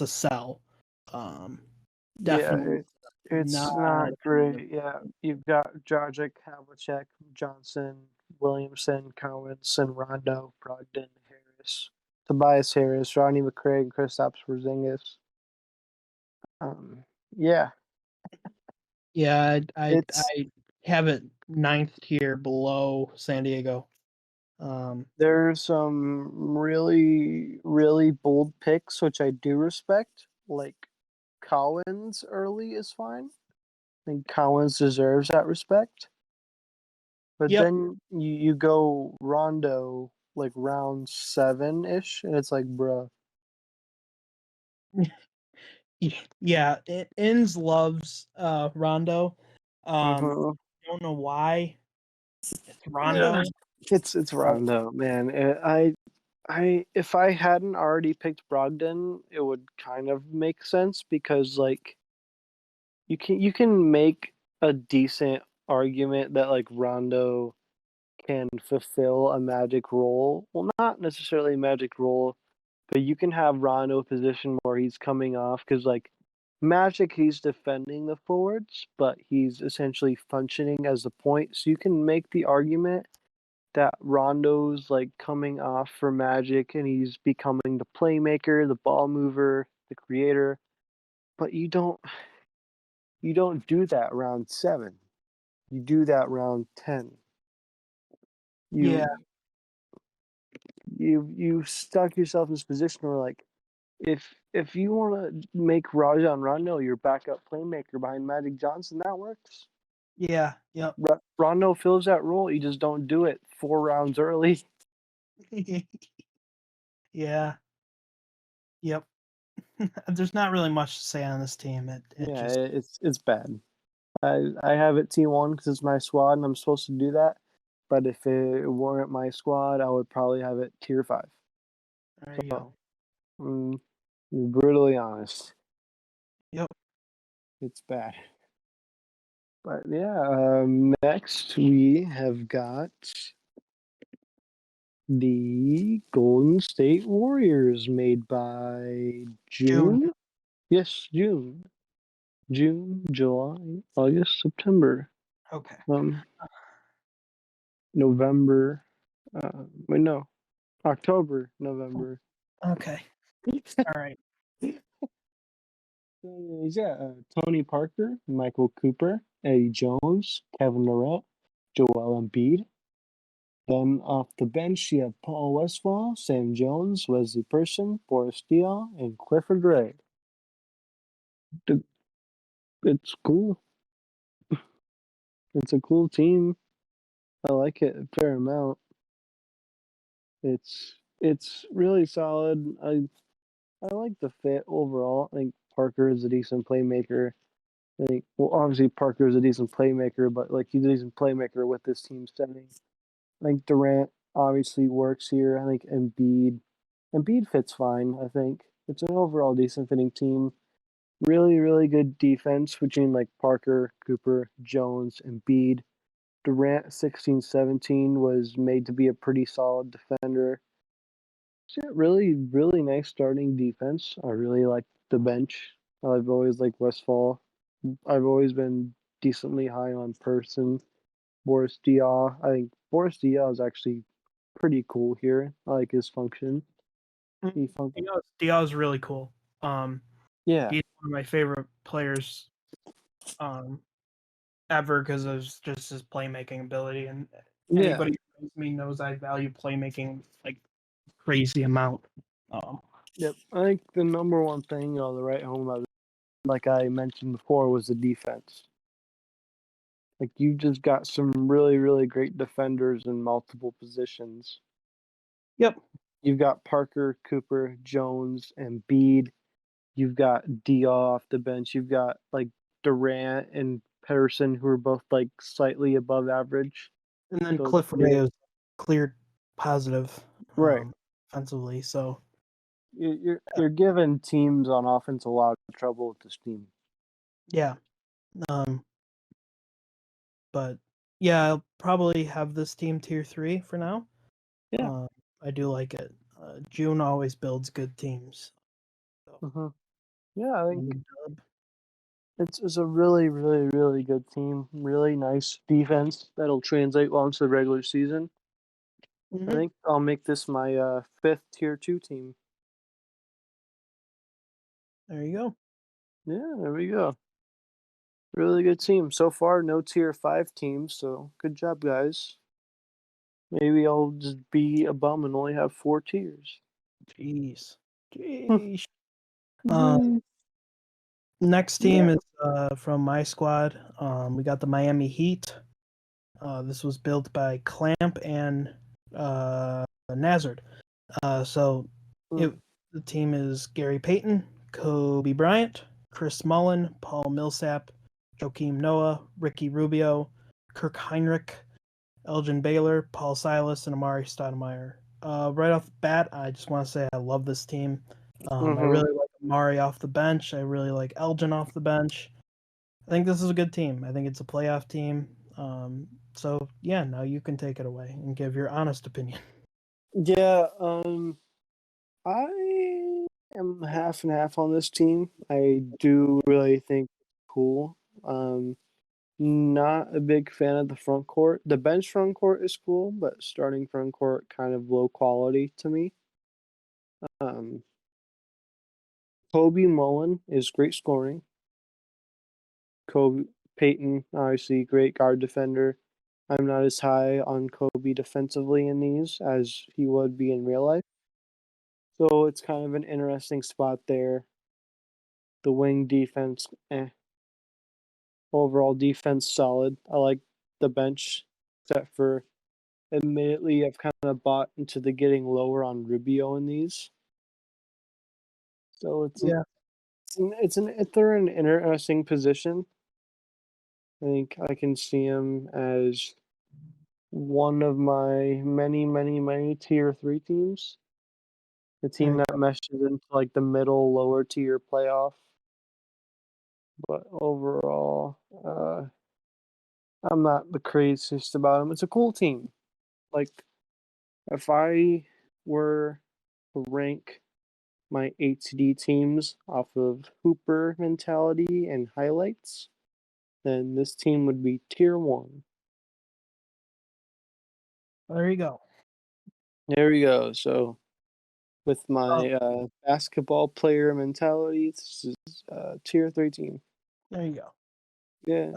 a sell. Um, Yeah, Definitely it's not not in the great. Yeah, you've got Dragic, Havlicek, Johnson, Williamson, Cowens, and Rondo, Brogdon, Harris, Tobias Harris, Ronnie McCraig, Kristaps Porzingis. Um, yeah, Yeah, it's I have it ninth tier below San Diego. Um, there's some really really bold picks which I do respect. Like Collins early is fine. I think Collins deserves that respect. But yep. then you go Rondo like round 7 ish, and it's like, bruh. Yeah, Inns loves Rondo. Hmm. Don't know why. It's Yeah, Rondo. it's But Rondo, man. I if I hadn't already picked Brogdon, it would kind of make sense because like you can make a decent argument that like Rondo can fulfill a magic role. Well, not necessarily a magic role, but you can have Rondo position where he's coming off because like Magic, he's defending the forwards, but he's essentially functioning as the point. So you can make the argument that Rondo's like coming off for Magic and he's becoming the playmaker, the ball mover, the creator. But you don't do that round 7. You do that round 10. yeah, You you stuck yourself in this position where like if you want to make Rajon Rondo your backup playmaker behind Magic Johnson, that works. yeah, yep. Rondo fills that role. You just don't do it 4 rounds early. Yeah, yep. There's not really much to say on this team. It Yeah, just it's bad. I have it T1 because it's my squad and I'm supposed to do that. But if it weren't my squad, I would probably have it tier 5. there you go. So, mm, brutally honest, Yep. it's bad. But yeah, next we have got the Golden State Warriors made by June. June. Yes, June. June, July, August, September, Okay. um, November. Wait, no, October, November. Okay. All right. Tony Parker, Michael Cooper, Eddie Jones, Kevin Durant, Joel Embiid. Then off the bench, you have Paul Westphal, Sam Jones, Wesley Person, Boris Diaw, and Clifford Ray. It's cool. It's a cool team. I like it a fair amount. It's really solid. I like the fit overall. I think Parker is a decent playmaker. I think well obviously Parker is a decent playmaker, but like he's a decent playmaker with this team setting. I think Durant obviously works here. I think Embiid fits fine, I think. It's an overall decent fitting team. Really, really good defense between like Parker, Cooper, Jones, and Embiid. Durant 16-17 was made to be a pretty solid defender. So yeah, really, really nice starting defense. I really like the bench. I've always liked Westfall. I've always been decently high on Person. Boris Diaw. I think Boris Diaw is actually pretty cool here. I like his function. He fun- Diaz really cool. yeah, He's one of my favorite players ever because of just his playmaking ability. And yeah. anybody who knows me knows I value playmaking like crazy amount. Um, Yep. I think the number one thing to write home about, like I mentioned before, was the defense. Like you just got some really, really great defenders in multiple positions. yep. You've got Parker, Cooper, Jones, and Bede. You've got Dia off the bench. You've got like Durant and Patterson, who are both like slightly above average. And then So Cliff Ray is cleared positive right, offensively. So you're giving teams on offense a lot of trouble with this team. yeah. Um, but yeah, I'll probably have this team tier 3 for now. Yeah. I do like it. June always builds good teams. So, Hmm. Yeah, I think good job. it's a really, really, really good team. Really nice defense that'll translate well into the regular season. I Mhm. think I'll make this my fifth tier two team. There you go. Yeah, there we go. Really good team. So far, no tier five teams, so good job, guys. Maybe I'll just be a bum and only have four tiers. Jeez. Jeez. Um, Mm, next yeah. team is from my squad. We got the Miami Heat. This was built by Clamp and Nazard. So Mm, it the team is Gary Payton, Kobe Bryant, Chris Mullen, Paul Millsap, Joakim Noah, Ricky Rubio, Kirk Heinrich, Elgin Baylor, Paul Silas, and Amari Stoudemire. Right off the bat, I just want to say I love this team. I mm-hmm. really like Amari off the bench. I really like Elgin off the bench. I think this is a good team. I think it's a playoff team. So yeah, now you can take it away and give your honest opinion. Yeah, I am half and half on this team. I do really think it's cool. Not a big fan of the front court. The bench front court is cool, but starting front court kind of low quality to me. Um, Kobe Mullen is great scoring. Kobe Peyton, obviously great guard defender. I'm not as high on Kobe defensively in these as he would be in real life. So it's kind of an interesting spot there. The wing defense, overall defense solid. I like the bench, except for admittedly I've kind of bought into the getting lower on Rubio in these. So Yeah, they're in an interesting position. I think I can see him as one of my many, many, many tier three teams. The there team you that go. meshes into like the middle, lower tier playoff. But overall, I'm not the craziest about them. It's a cool team. Like if I were to rank my ATD teams off of Hooper mentality and highlights, then this team would be tier 1. There you go. There we go. So with Oh, my basketball player mentality, this is tier 3 team. there you go. Yeah.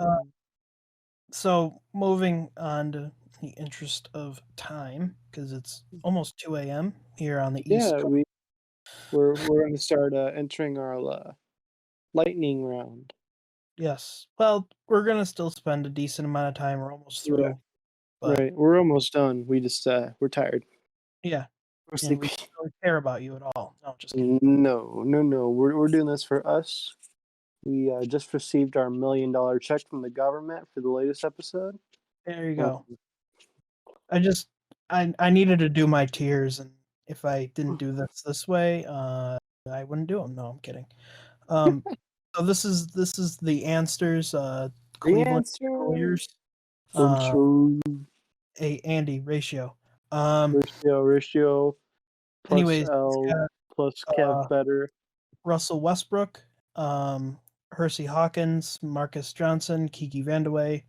So moving on to the interest of time, because it's almost 2 a.m. here on the East Yeah, Coast. we're going to start entering our lightning round. Yes. Well, we're gonna still spend a decent amount of time. We're almost Yeah. through, but Right. We're almost done. We just we're tired. yeah, We're and sleepy. we don't really care about you at all. No, just kidding. No, no, no. We're doing this for us. We just received our $1 million check from the government for the latest episode. There you Um, go. I just I needed to do my tiers, and if I didn't do this way, I wouldn't do them. No, I'm kidding. Um, so this is the Ansters, the Cleveland answer. Cavaliers, uh, Ratio, a Andy ratio. Um, ratio plus anyways, he's L got plus Kev better. Russell Westbrook, Hersey Hawkins, Marcus Johnson, Kiki Vandeweghe,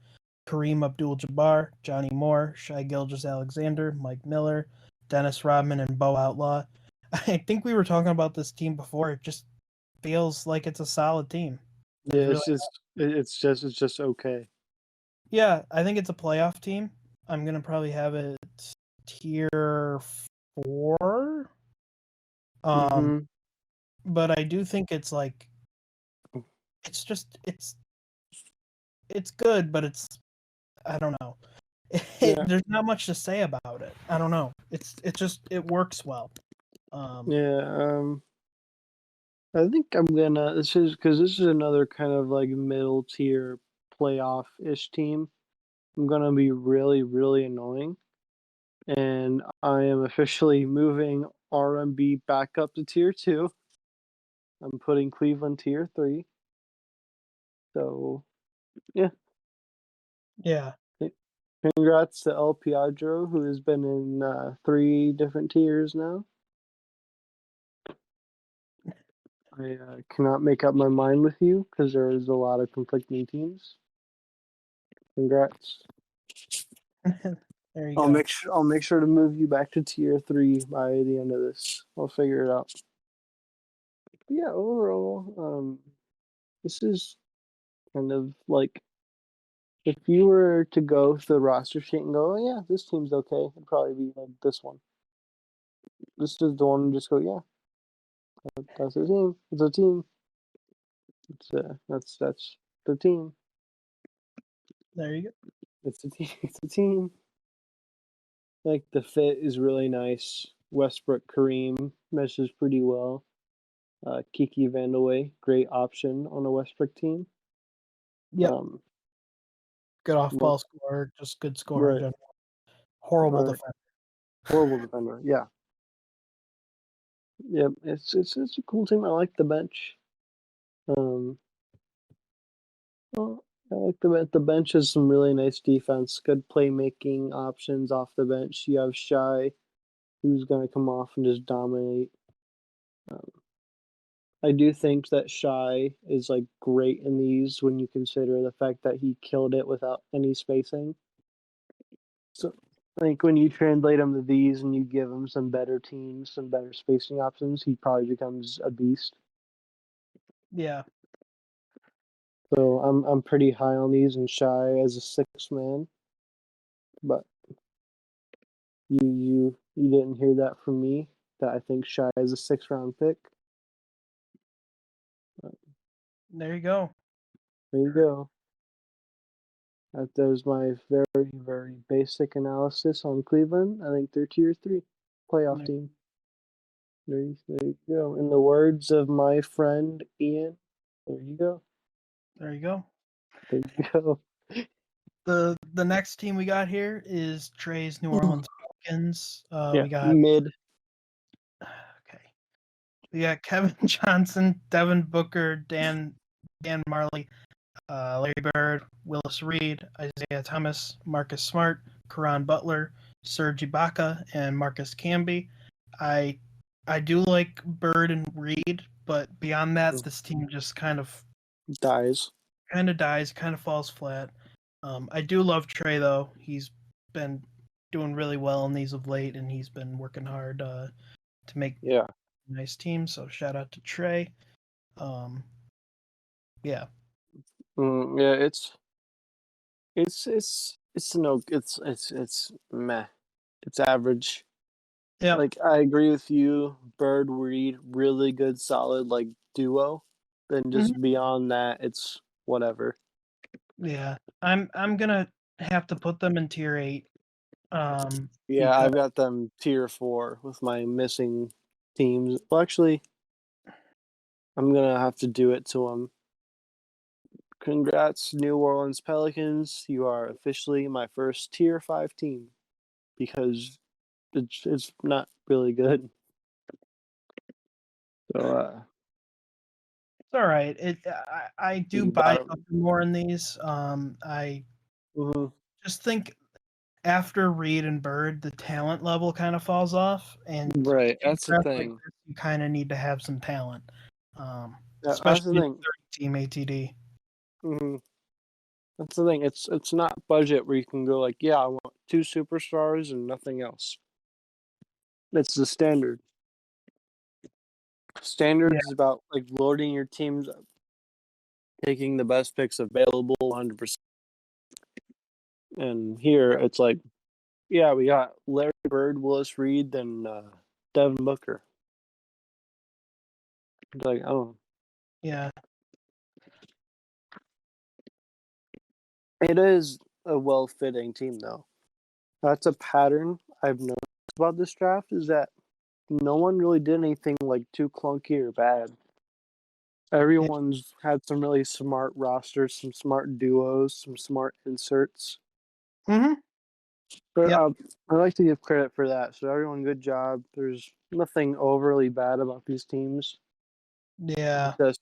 Kareem Abdul-Jabbar, Johnny Moore, Shai Gilgeous-Alexander, Mike Miller, Dennis Rodman, and Bo Outlaw. I think we were talking about this team before. It just feels like it's a solid team. There's Yeah, really, it's just okay. yeah, I think it's a playoff team. I'm gonna probably have it tier 4. Um, Mm-hmm. but I do think it's like it's just it's good, but it's I don't know. Yeah, There's not much to say about it. I don't know. It just it works well. Um, yeah. I think I'm gonna. This is because this is another kind of like middle tier playoff ish team. I'm gonna be really, really annoying, and I am officially moving RMB back up to tier 2. I'm putting Cleveland tier 3. So yeah, yeah, congrats to El Piadro, who has been in 3 different tiers now. I cannot make up my mind with you because there is a lot of conflicting teams. Congrats. there you go. I'll make sure to move you back to tier 3 by the end of this. I'll figure it out. But yeah, overall, this is kind of like if you were to go through the roster sheet and go, oh yeah, this team's okay, it'd probably be like this one. This is the one you just go, yeah, that's a team. It's a team. That's the team. There you go. It's a team. It's a team. Like the fit is really nice. Westbrook Kareem meshes pretty well. Kiki Vandeweghe, great option on a Westbrook team. Yep. Um, Good off Mo- ball scorer, just good scorer in right, general. Horrible right. defense. Horrible defender. Yeah, yeah. It's a cool team. I like the bench. Um, well, I like the bench. The bench has some really nice defense, good playmaking options off the bench. You have Shy, who's going to come off and just dominate. Um, I do think that Shy is like great in these when you consider the fact that he killed it without any spacing. So I think when you translate him to these and you give him some better teams, some better spacing options, he probably becomes a beast. Yeah. So I'm pretty high on these and Shy as a 6 man, but you didn't hear that from me. That I think Shy is a 6 round pick. There you go. There you go. There's my very, very basic analysis on Cleveland. I think they're tier 3 playoff There, team. There you go. In the words of my friend Ian, there you go. there you go. There you go. The next team we got here is Trey's New Orleans Pelicans. Yeah, We got mid. okay. We got Kevin Johnson, Devin Booker, Dan Marley, Larry Bird, Willis Reed, Isaiah Thomas, Marcus Smart, Karan Butler, Serge Ibaka, and Marcus Camby. I I do like Bird and Reed, but beyond that, this team just Dies. dies, kind of falls flat. I do love Trey though. He's been doing really well in these of late, and he's been working hard to make Yeah. a nice team. So shout out to Trey. Um, yeah, Yeah. It's meh. It's average. yep, Like I agree with you. Bird Reed, really good, solid like duo. Then hmm just beyond that, it's whatever. yeah. I'm gonna have to put them in tier 8. Yeah, Because I've got them tier 4 with my missing teams. Well, actually, I'm gonna have to do it to them. Congrats, New Orleans Pelicans. You are officially my first tier 5 team because it's not really good. So it's all right. I do you buy got up more in these. I just think after Reed and Bird, the talent level kind of falls off, and right. in That's the drafts like thing. this, you kind of need to have some talent, um, That's the especially in thing. 30 team ATD. hmm That's the thing. It's not budget where you can go like, yeah, I want 2 superstars and nothing else. It's the standard. Yeah, Standard is about like loading your teams up, taking the best picks available, 100%. And here it's like, yeah, we got Larry Bird, Willis Reed, and Devin Booker. It's like, oh, yeah, it is a well-fitting team though. That's a pattern I've noticed about this draft is that no one really did anything like too clunky or bad. yeah. Everyone's had some really smart rosters, some smart duos, some smart inserts. Mm-hmm. But Yep. I like to give credit for that. So everyone, good job. There's nothing overly bad about these teams. Yeah. Just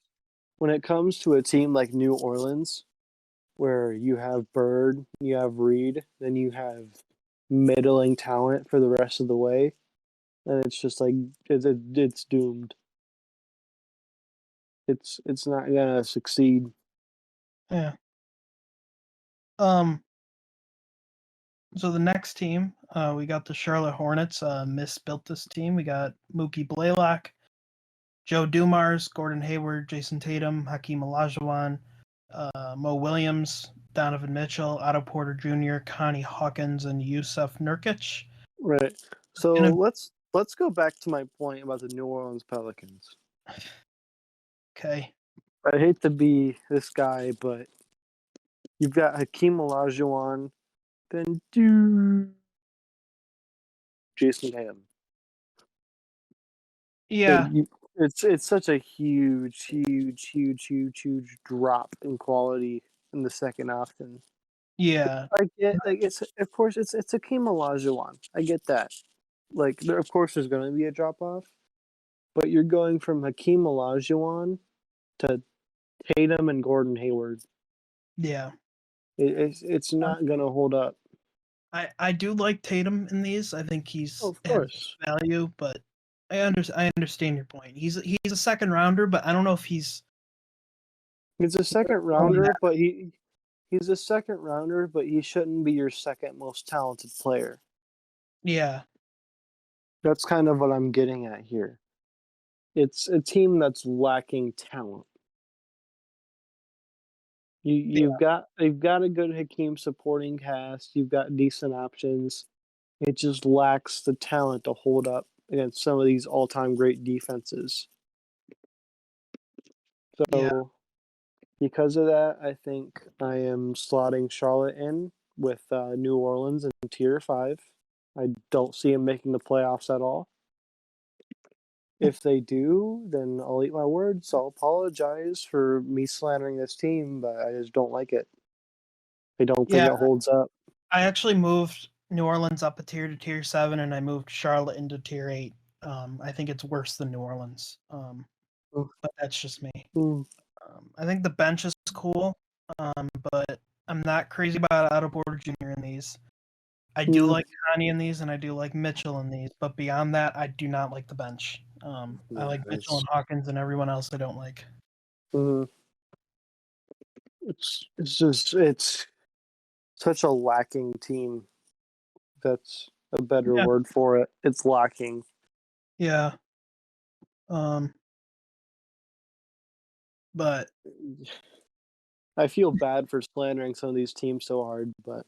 when it comes to a team like New Orleans, where you have Bird, you have Reed, then you have middling talent for the rest of the way, and it's just like it's doomed. It's not gonna succeed. Yeah. Um. So the next team, we got the Charlotte Hornets. Misbuilt this team. We got Mookie Blaylock, Joe Dumars, Gordon Hayward, Jason Tatum, Hakeem Olajuwon, Mo Williams, Donovan Mitchell, Otto Porter Jr., Connie Hawkins, and Yusuf Nurkic. Right. So Gonna let's go back to my point about the New Orleans Pelicans. okay. I hate to be this guy, but you've got Hakeem Olajuwon, then do Jason Tatum. That Yeah, you, it's such a huge drop in quality in the second option. yeah, I get like it's of course it's Hakeem Olajuwon. I get that. Like there of course there's going to be a drop off, but you're going from Hakeem Olajuwon to Tatum and Gordon Hayward. yeah. It's not going to hold up. I do like Tatum in these. I think Oh, he's of has course, value, but I understand your point. He's a second rounder, but I don't know if he's a second really rounder, that. but he's a second rounder, but he shouldn't be your second most talented player. Yeah, That's kind of what I'm getting at here. It's a team that's lacking talent. You've got a good Hakeem supporting cast. You've got decent options. It just lacks the talent to hold up against some of these all-time great defenses. yeah, So because of that, I think I am slotting Charlotte in with New Orleans in tier 5. I don't see them making the playoffs at all. If they do, then I'll eat my words. I'll apologize for me slandering this team, but I just don't like it. I don't think yeah. it holds up. I actually moved New Orleans up a tier to tier 7, and I moved Charlotte into tier 8. I think it's worse than New Orleans, but that's just me. Mm, I think the bench is cool, but I'm not crazy about Otto Porter Jr. in these. I do mm, like Connie in these, and I do like Mitchell in these, but beyond that, I do not like the bench. I like Mitchell Nice. and Hawkins, and everyone else I don't like. Mhm. It's such a lacking team. That's a better Yeah, word for it. It's lacking. yeah. Um, but I feel bad for slandering some of these teams so hard, but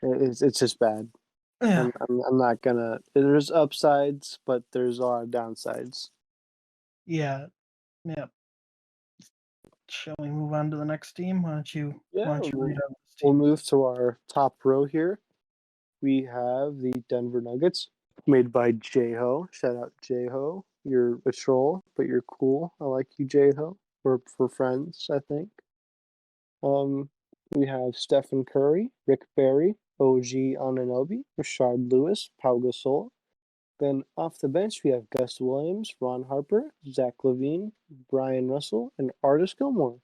it's just bad. yeah, I'm not gonna. There's upsides, but there's a lot of downsides. yeah, yeah. Shall we move on to the next team? Yeah, Why don't you read out this we'll team? move to our top row here. We have the Denver Nuggets, made by J Ho. Shout out J Ho. You're a troll, but you're cool. I like you, J Ho. We're for friends, I think. Um, we have Stephen Curry, Rick Barry, OG Ananobi, Rashard Lewis, Pau Gasol. Then off the bench, we have Gus Williams, Ron Harper, Zach Levine, Brian Russell, and Artis Gilmore.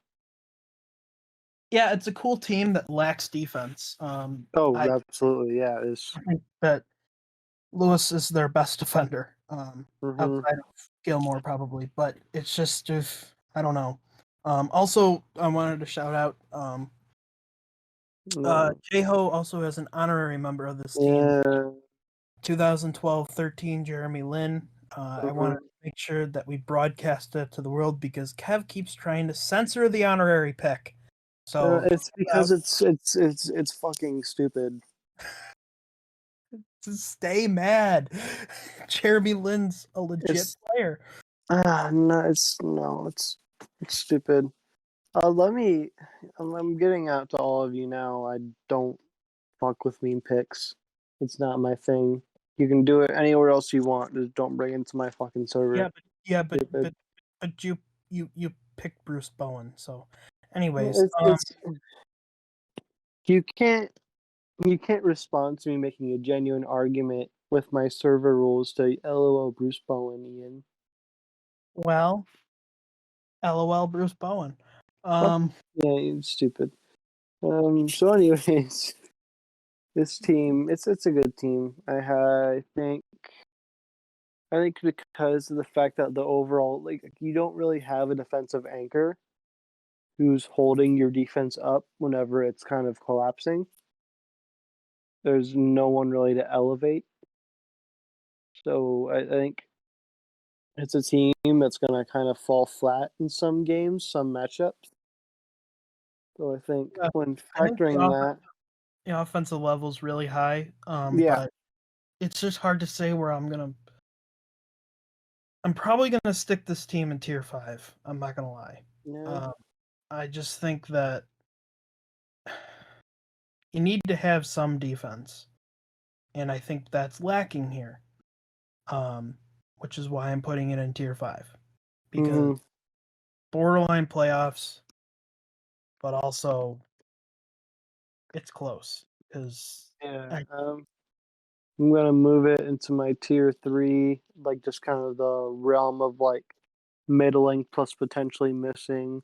Yeah, it's a cool team that lacks defense. Oh, I absolutely. Yeah, it's. think that Lewis is their best defender, Mm-hmm. outside of Gilmore probably, but it's just if I don't know. Also, I wanted to shout out No. J-Ho also has an honorary member of this team. Yeah. 2012-13 Jeremy Lin. I wanted Mhm. to make sure that we broadcast it to the world because Kev keeps trying to censor the honorary pick. So It's because it's fucking stupid. to stay mad. Jeremy Lin's a legit It's player. no, it's stupid. Let me. I'm getting out to all of you now. I don't fuck with meme picks. It's not my thing. You can do it anywhere else you want. Just don't bring it into my fucking server. Yeah, but Stupid. you picked Bruce Bowen. So, anyways, It's you can't you can't respond to me making a genuine argument with my server rules to LOL Bruce Bowen, Ian. well, LOL Bruce Bowen. Fuck Um, yeah, you're stupid. So anyways, this team, it's a good team. I think because of the fact that the overall you don't really have a defensive anchor who's holding your defense up whenever it's kind of collapsing. There's no one really to elevate. So I think it's a team that's gonna kind of fall flat in some games, some matchups. So I think yeah, when I think factoring that, the offensive level is really high. yeah, But it's just hard to say where I'm probably gonna stick this team in tier 5. I'm not gonna lie. yeah, Um, I just think that you need to have some defense, and I think that's lacking here. Um, which is why I'm putting it in tier 5 because hmm borderline playoffs, but also it's close because yeah. I I'm gonna move it into my tier three, like just kind of the realm of like middling plus potentially missing.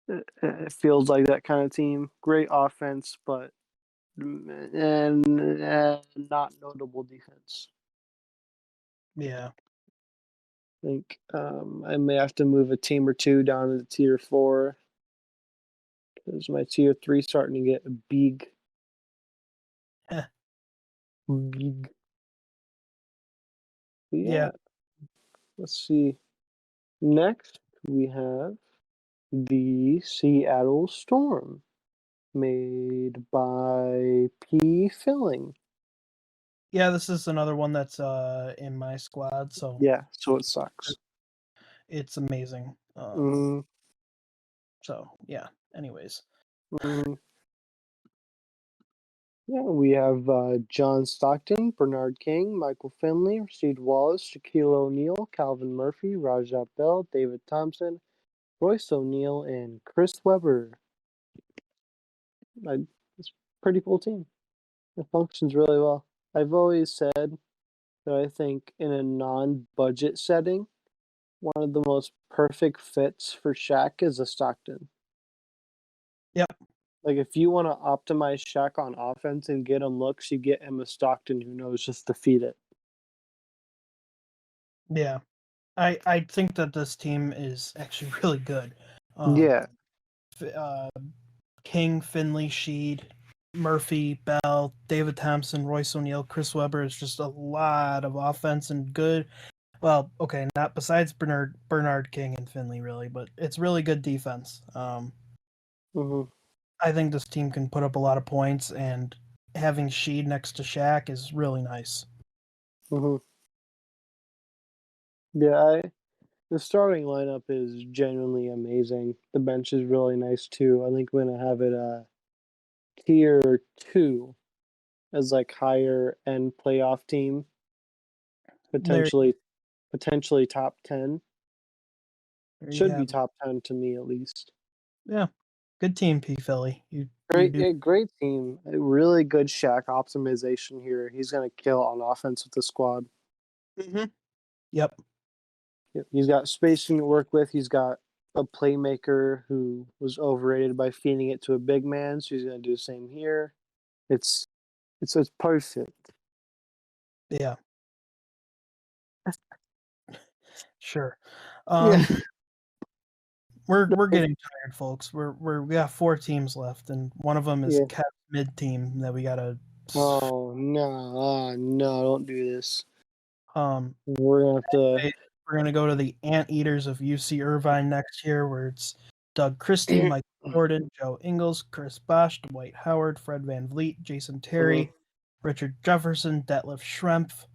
It feels like that kind of team. Great offense, but and not notable defense. yeah I think I may have to move a team or two down to tier four because my tier three starting to get big, big. yeah Yeah, let's see. Next, we have the Seattle Storm, made by P. Filling. yeah. This is another one that's in my squad, so Yeah, so it sucks. it's amazing. Mm, So yeah. Anyways, mm. Yeah, we have John Stockton, Bernard King, Michael Finley, Rasheed Wallace, Shaquille O'Neal, Calvin Murphy, Rajat Bell, David Thompson, Royce O'Neal, and Chris Webber. It's a pretty cool team. It functions really well. I've always said that I think in a non-budget setting, one of the most perfect fits for Shaq is a Stockton. yep. Like if you want to optimize Shaq on offense and get him looks, you get him a Stockton who knows just to feed it. Yeah. I think that this team is actually really good. Yeah. Uh, King, Finley, Sheed, Murphy, Bell, David Thompson, Royce O'Neal, Chris Webber is just a lot of offense and good. Well, okay, not besides Bernard King and Finley really, but it's really good defense. Hmm. I think this team can put up a lot of points, and having Sheed next to Shaq is really nice. Hmm. Yeah, the starting lineup is genuinely amazing. The bench is really nice too. I think we're gonna have it tier two as like higher end playoff team, There, potentially top 10. there you Should be have it. top 10 to me at least. Yeah, good team, P. Philly. You Great, do. yeah, great team. A really good Shaq optimization here. He's gonna kill on offense with the squad. Mm-hmm. Yep. Yep, he's got spacing to work with. He's got a playmaker who was overrated by feeding it to a big man, so he's gonna do the same here. It's it's perfect. Yeah. Sure. Yeah. Um, we're getting tired, folks. We got 4 teams left, and one of them is Yeah. Kev's mid team that we gotta. Oh no, no, don't do this. Um, We're gonna have to. we're gonna go to the Anteaters of UC Irvine next year, where it's Doug Christie, Mike Jordan, Joe Ingles, Chris Bosch, Dwight Howard, Fred Van Vliet, Jason Mhm, Terry, Richard Jefferson, Detlef Schrempf,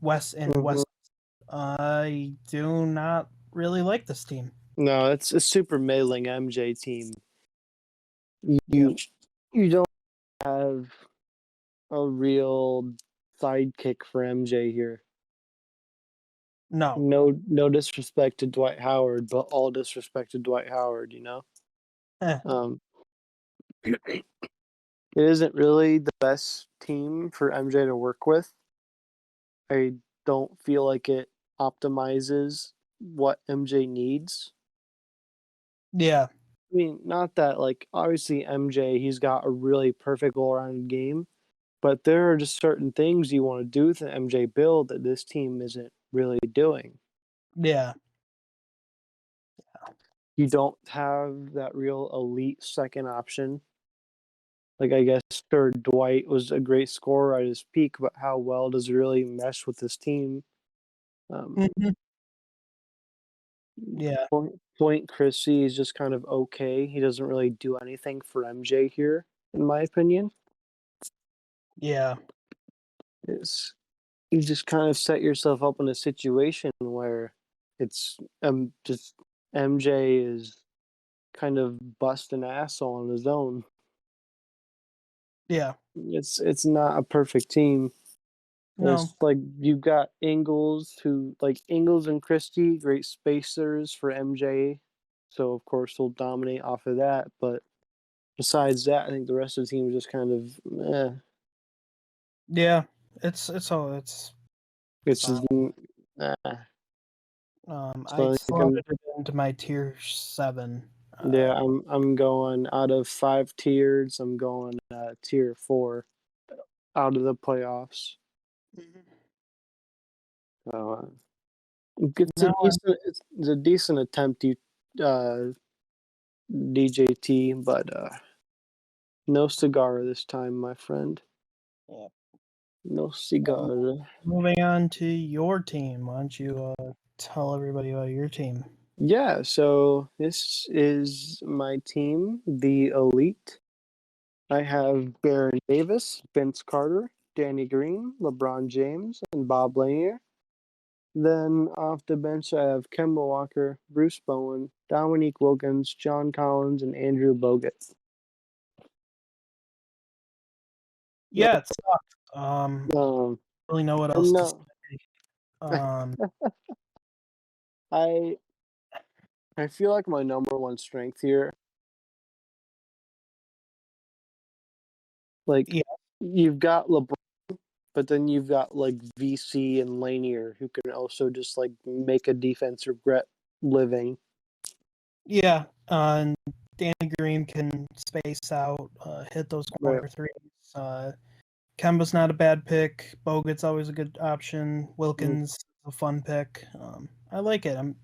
Wes and mhm. Wes. I do not really like this team. No, it's a super mailing MJ team. Yeah. You don't have a real sidekick for MJ here. No. No disrespect to Dwight Howard, but all disrespect to Dwight Howard. Eh. Um, it isn't really the best team for MJ to work with. I don't feel like it optimizes what MJ needs. Yeah. I mean, not that like obviously MJ, he's got a really perfect all-around game, but there are just certain things you want to do with the MJ build that this team isn't really doing. Yeah. You don't have that real elite second option. Like I guess sure Dwight was a great scorer at his peak, but how well does it really mesh with this team? Um, Mhm. Yeah. Point Chrissy is just kind of okay. He doesn't really do anything for MJ here, in my opinion. Yeah. Is you just kind of set yourself up in a situation where it's just MJ is kind of busting ass on his own. Yeah. It's not a perfect team. No. It's like you've got Ingles who like Ingles and Christie, great spacers for MJ. So of course he'll dominate off of that. But besides that, I think the rest of the team is just kind of Yeah. It's it's fine. just eh. I So I think slotted it into my tier 7. yeah, I'm going out of 5 tiers. I'm going tier 4 out of the playoffs. Mhm. So Now, it's a decent attempt, you uh, DJT, but no cigar this time, my friend. yeah. No Um, cigar. moving on to your team. Why don't you tell everybody about your team? Yeah, so this is my team, the Elite. I have Baron Davis, Vince Carter, Danny Green, LeBron James, and Bob Lanier. Then off the bench, I have Kemba Walker, Bruce Bowen, Dominique Wilkins, John Collins, and Andrew Bogut. Yeah, it sucked. Um, Really know what else and to say. no, Um, I I feel like my number one strength here, like yeah, you've got LeBron, but then you've got like VC and Lanier who can also just like make a defense regret living. yeah. And Danny Green can space out, hit those Right. corner threes. Uh, Kemba's not a bad pick. Bogut's always a good option. Mm. Wilkins a fun pick. I like it. I'm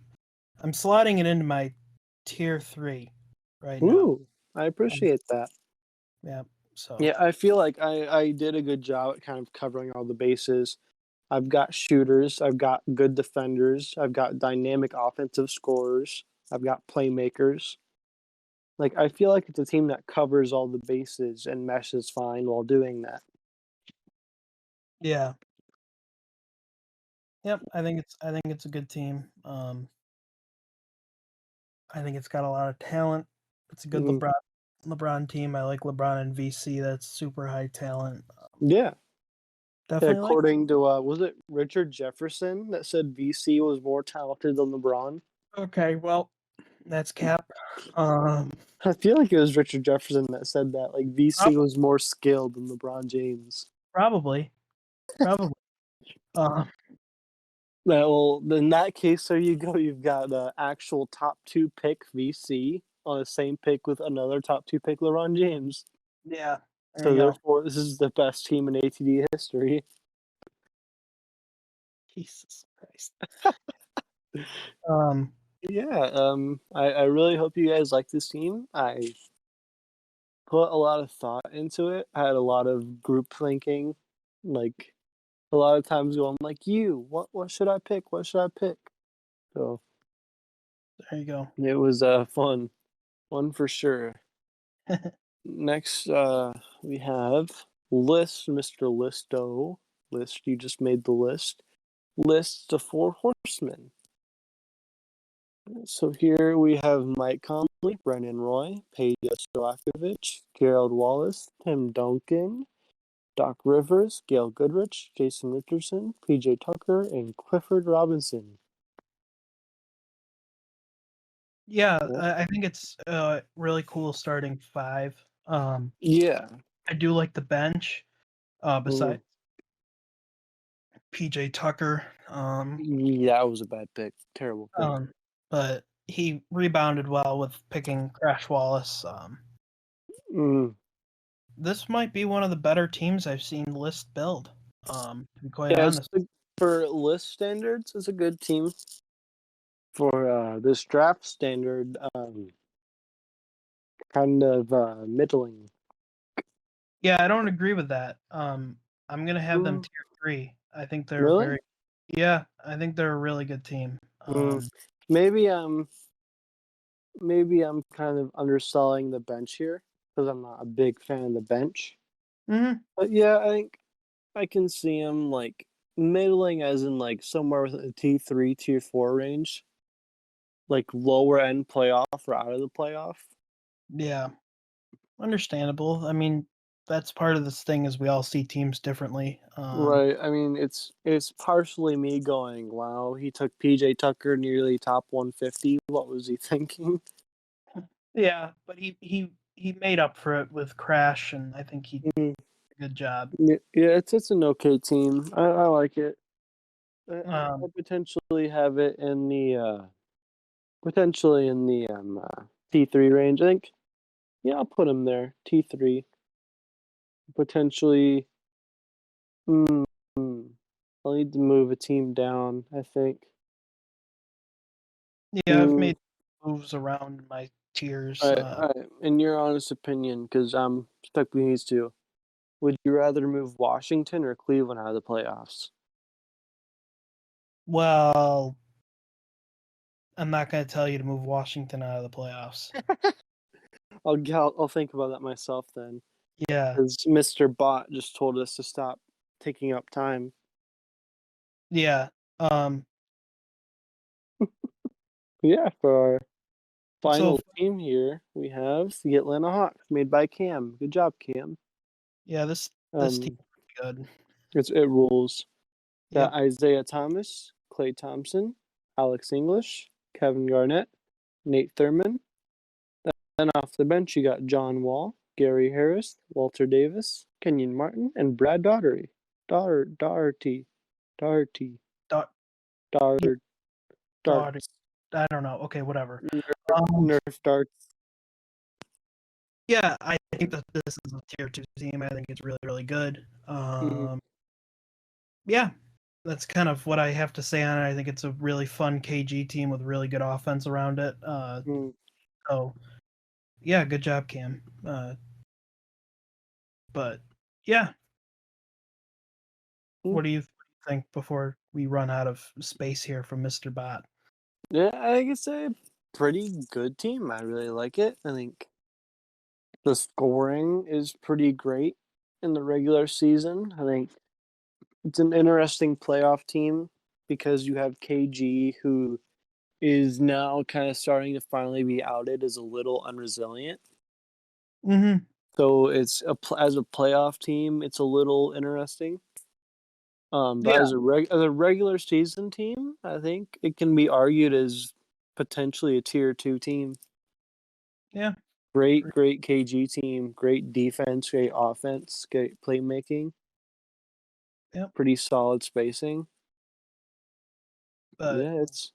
slotting it into my tier 3 right now. Ooh, I Um, appreciate that. yeah. So Yeah, I feel like I did a good job at kind of covering all the bases. I've got shooters, I've got good defenders, I've got dynamic offensive scorers, I've got playmakers. Like I feel like it's a team that covers all the bases and meshes fine while doing that. yeah. Yep. I think it's a good team. I think it's got a lot of talent. It's a good Mm, LeBron team. I like LeBron and VC. That's super high talent. yeah. Yeah, Definitely like. according to was it Richard Jefferson that said VC was more talented than LeBron? Okay, well, that's cap. Um, I feel like it was Richard Jefferson that said that. Like VC prob- was more skilled than LeBron James. probably, probably. Um, Well, in that case, there you go. You've got the actual top two pick VC on the same pick with another top two pick LeBron James. yeah. There So you go. therefore, this is the best team in ATD history. Jesus Christ. Um, Yeah, I really hope you guys like this team. I put a lot of thought into it. I had a lot of group thinking, like a lot of times going like, "You, what should I pick? What should I pick?" So there you go. it was fun for sure. Next, we have List, Mr. Listo. List, you just made the list. List the four horsemen. So here we have Mike Conley, Brennan Roy, Peja Stojakovic, Gerald Wallace, Tim Duncan, Doc Rivers, Gail Goodrich, Jason Richardson, PJ Tucker, and Clifford Robinson. Yeah, Yeah. I think it's really cool starting five. Yeah. I do like the bench. Mm. Besides PJ Tucker. Yeah, that was a bad pick. Terrible pick. But he rebounded well with picking Crash Wallace. Mm. This might be one of the better teams I've seen List build. To be quite Yeah, honest. for list standards, it's a good team. For this draft standard, kind of middling. Yeah, I don't agree with that. I'm gonna have them Mm. tier 3. I think they're Really? very. Yeah, I think they're a really good team. Mm. Maybe I'm kind of underselling the bench here because I'm not a big fan of the bench. Mhm. But yeah, I think I can see him like middling, as in like somewhere within the T3, Tier 4 range, like lower end playoff or out of the playoff. Yeah, understandable. I mean, that's part of this thing is we all see teams differently. Right. I mean, it's partially me going, "Wow, he took PJ Tucker nearly top 150. What was he thinking?" Yeah, but he made up for it with Crash, and I think he did Mhm. a good job. Yeah, it's an okay team. I like it. I Um, potentially have it in the potentially in the T3 range. I think yeah, I'll put him there. T3 potentially. Mm, I'll need to move a team down. I think. yeah, I've Mm, made moves around my tiers. all right. In your honest opinion, because I'm stuck between these two, would you rather move Washington or Cleveland out of the playoffs? Well, I'm not going to tell you to move Washington out of the playoffs. I'll think about that myself then, Yeah, because Mr. Bot just told us to stop taking up time. yeah. Um, Yeah, for our so final team here, we have the Atlanta Hawks, made by Cam. Good job, Cam. yeah, this team Um, is good. it rules. Got Yep. Isaiah Thomas, Clay Thompson, Alex English, Kevin Garnett, Nate Thurman. Then off the bench, you got John Wall, Gary Harris, Walter Davis, Kenyon Martin, and Brad Daugherty. Daugherty. Daugherty. Dot, yeah, Dart. dot, Darts. I don't know. Okay, whatever. Um, Nerf darts. yeah, I think that this is a tier 2 team. I think it's really, really good. Mm-hmm. Yeah, that's kind of what I have to say on it. I think it's a really fun KG team with really good offense around it. So yeah, good job, Cam. But yeah, what do you think before we run out of space here from Mr. Bot? Yeah, I think it's a pretty good team. I really like it. I think the scoring is pretty great in the regular season. I think it's an interesting playoff team because you have KG, who is now kind of starting to finally be outed as a little unresilient. Mm-hmm. So it's as a playoff team, it's a little interesting. But Yeah, as a regular season team, I think it can be argued as potentially a tier 2 team. yeah, Great KG team, great defense, great offense, great playmaking, yep. pretty solid spacing. But Yeah, it's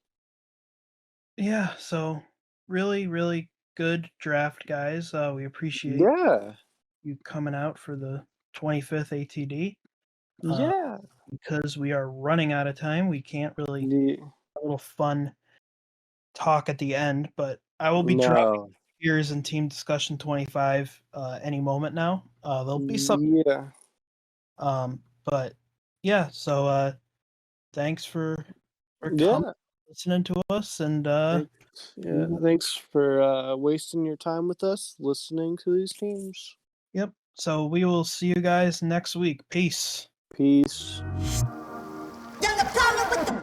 yeah, so really, really good draft, guys. We appreciate yeah, you coming out for the 25th ATD. yeah. Because we are running out of time, we can't really The, a little fun talk at the end. But I will be dropping no, Years in Team Discussion 25 any moment now. There'll be some, yeah, but yeah. So thanks for coming, yeah. listening to us, and Thanks, we yeah. will. Thanks for wasting your time with us, listening to these teams. Yep. So we will see you guys next week. Peace. Peace. Got the problem with the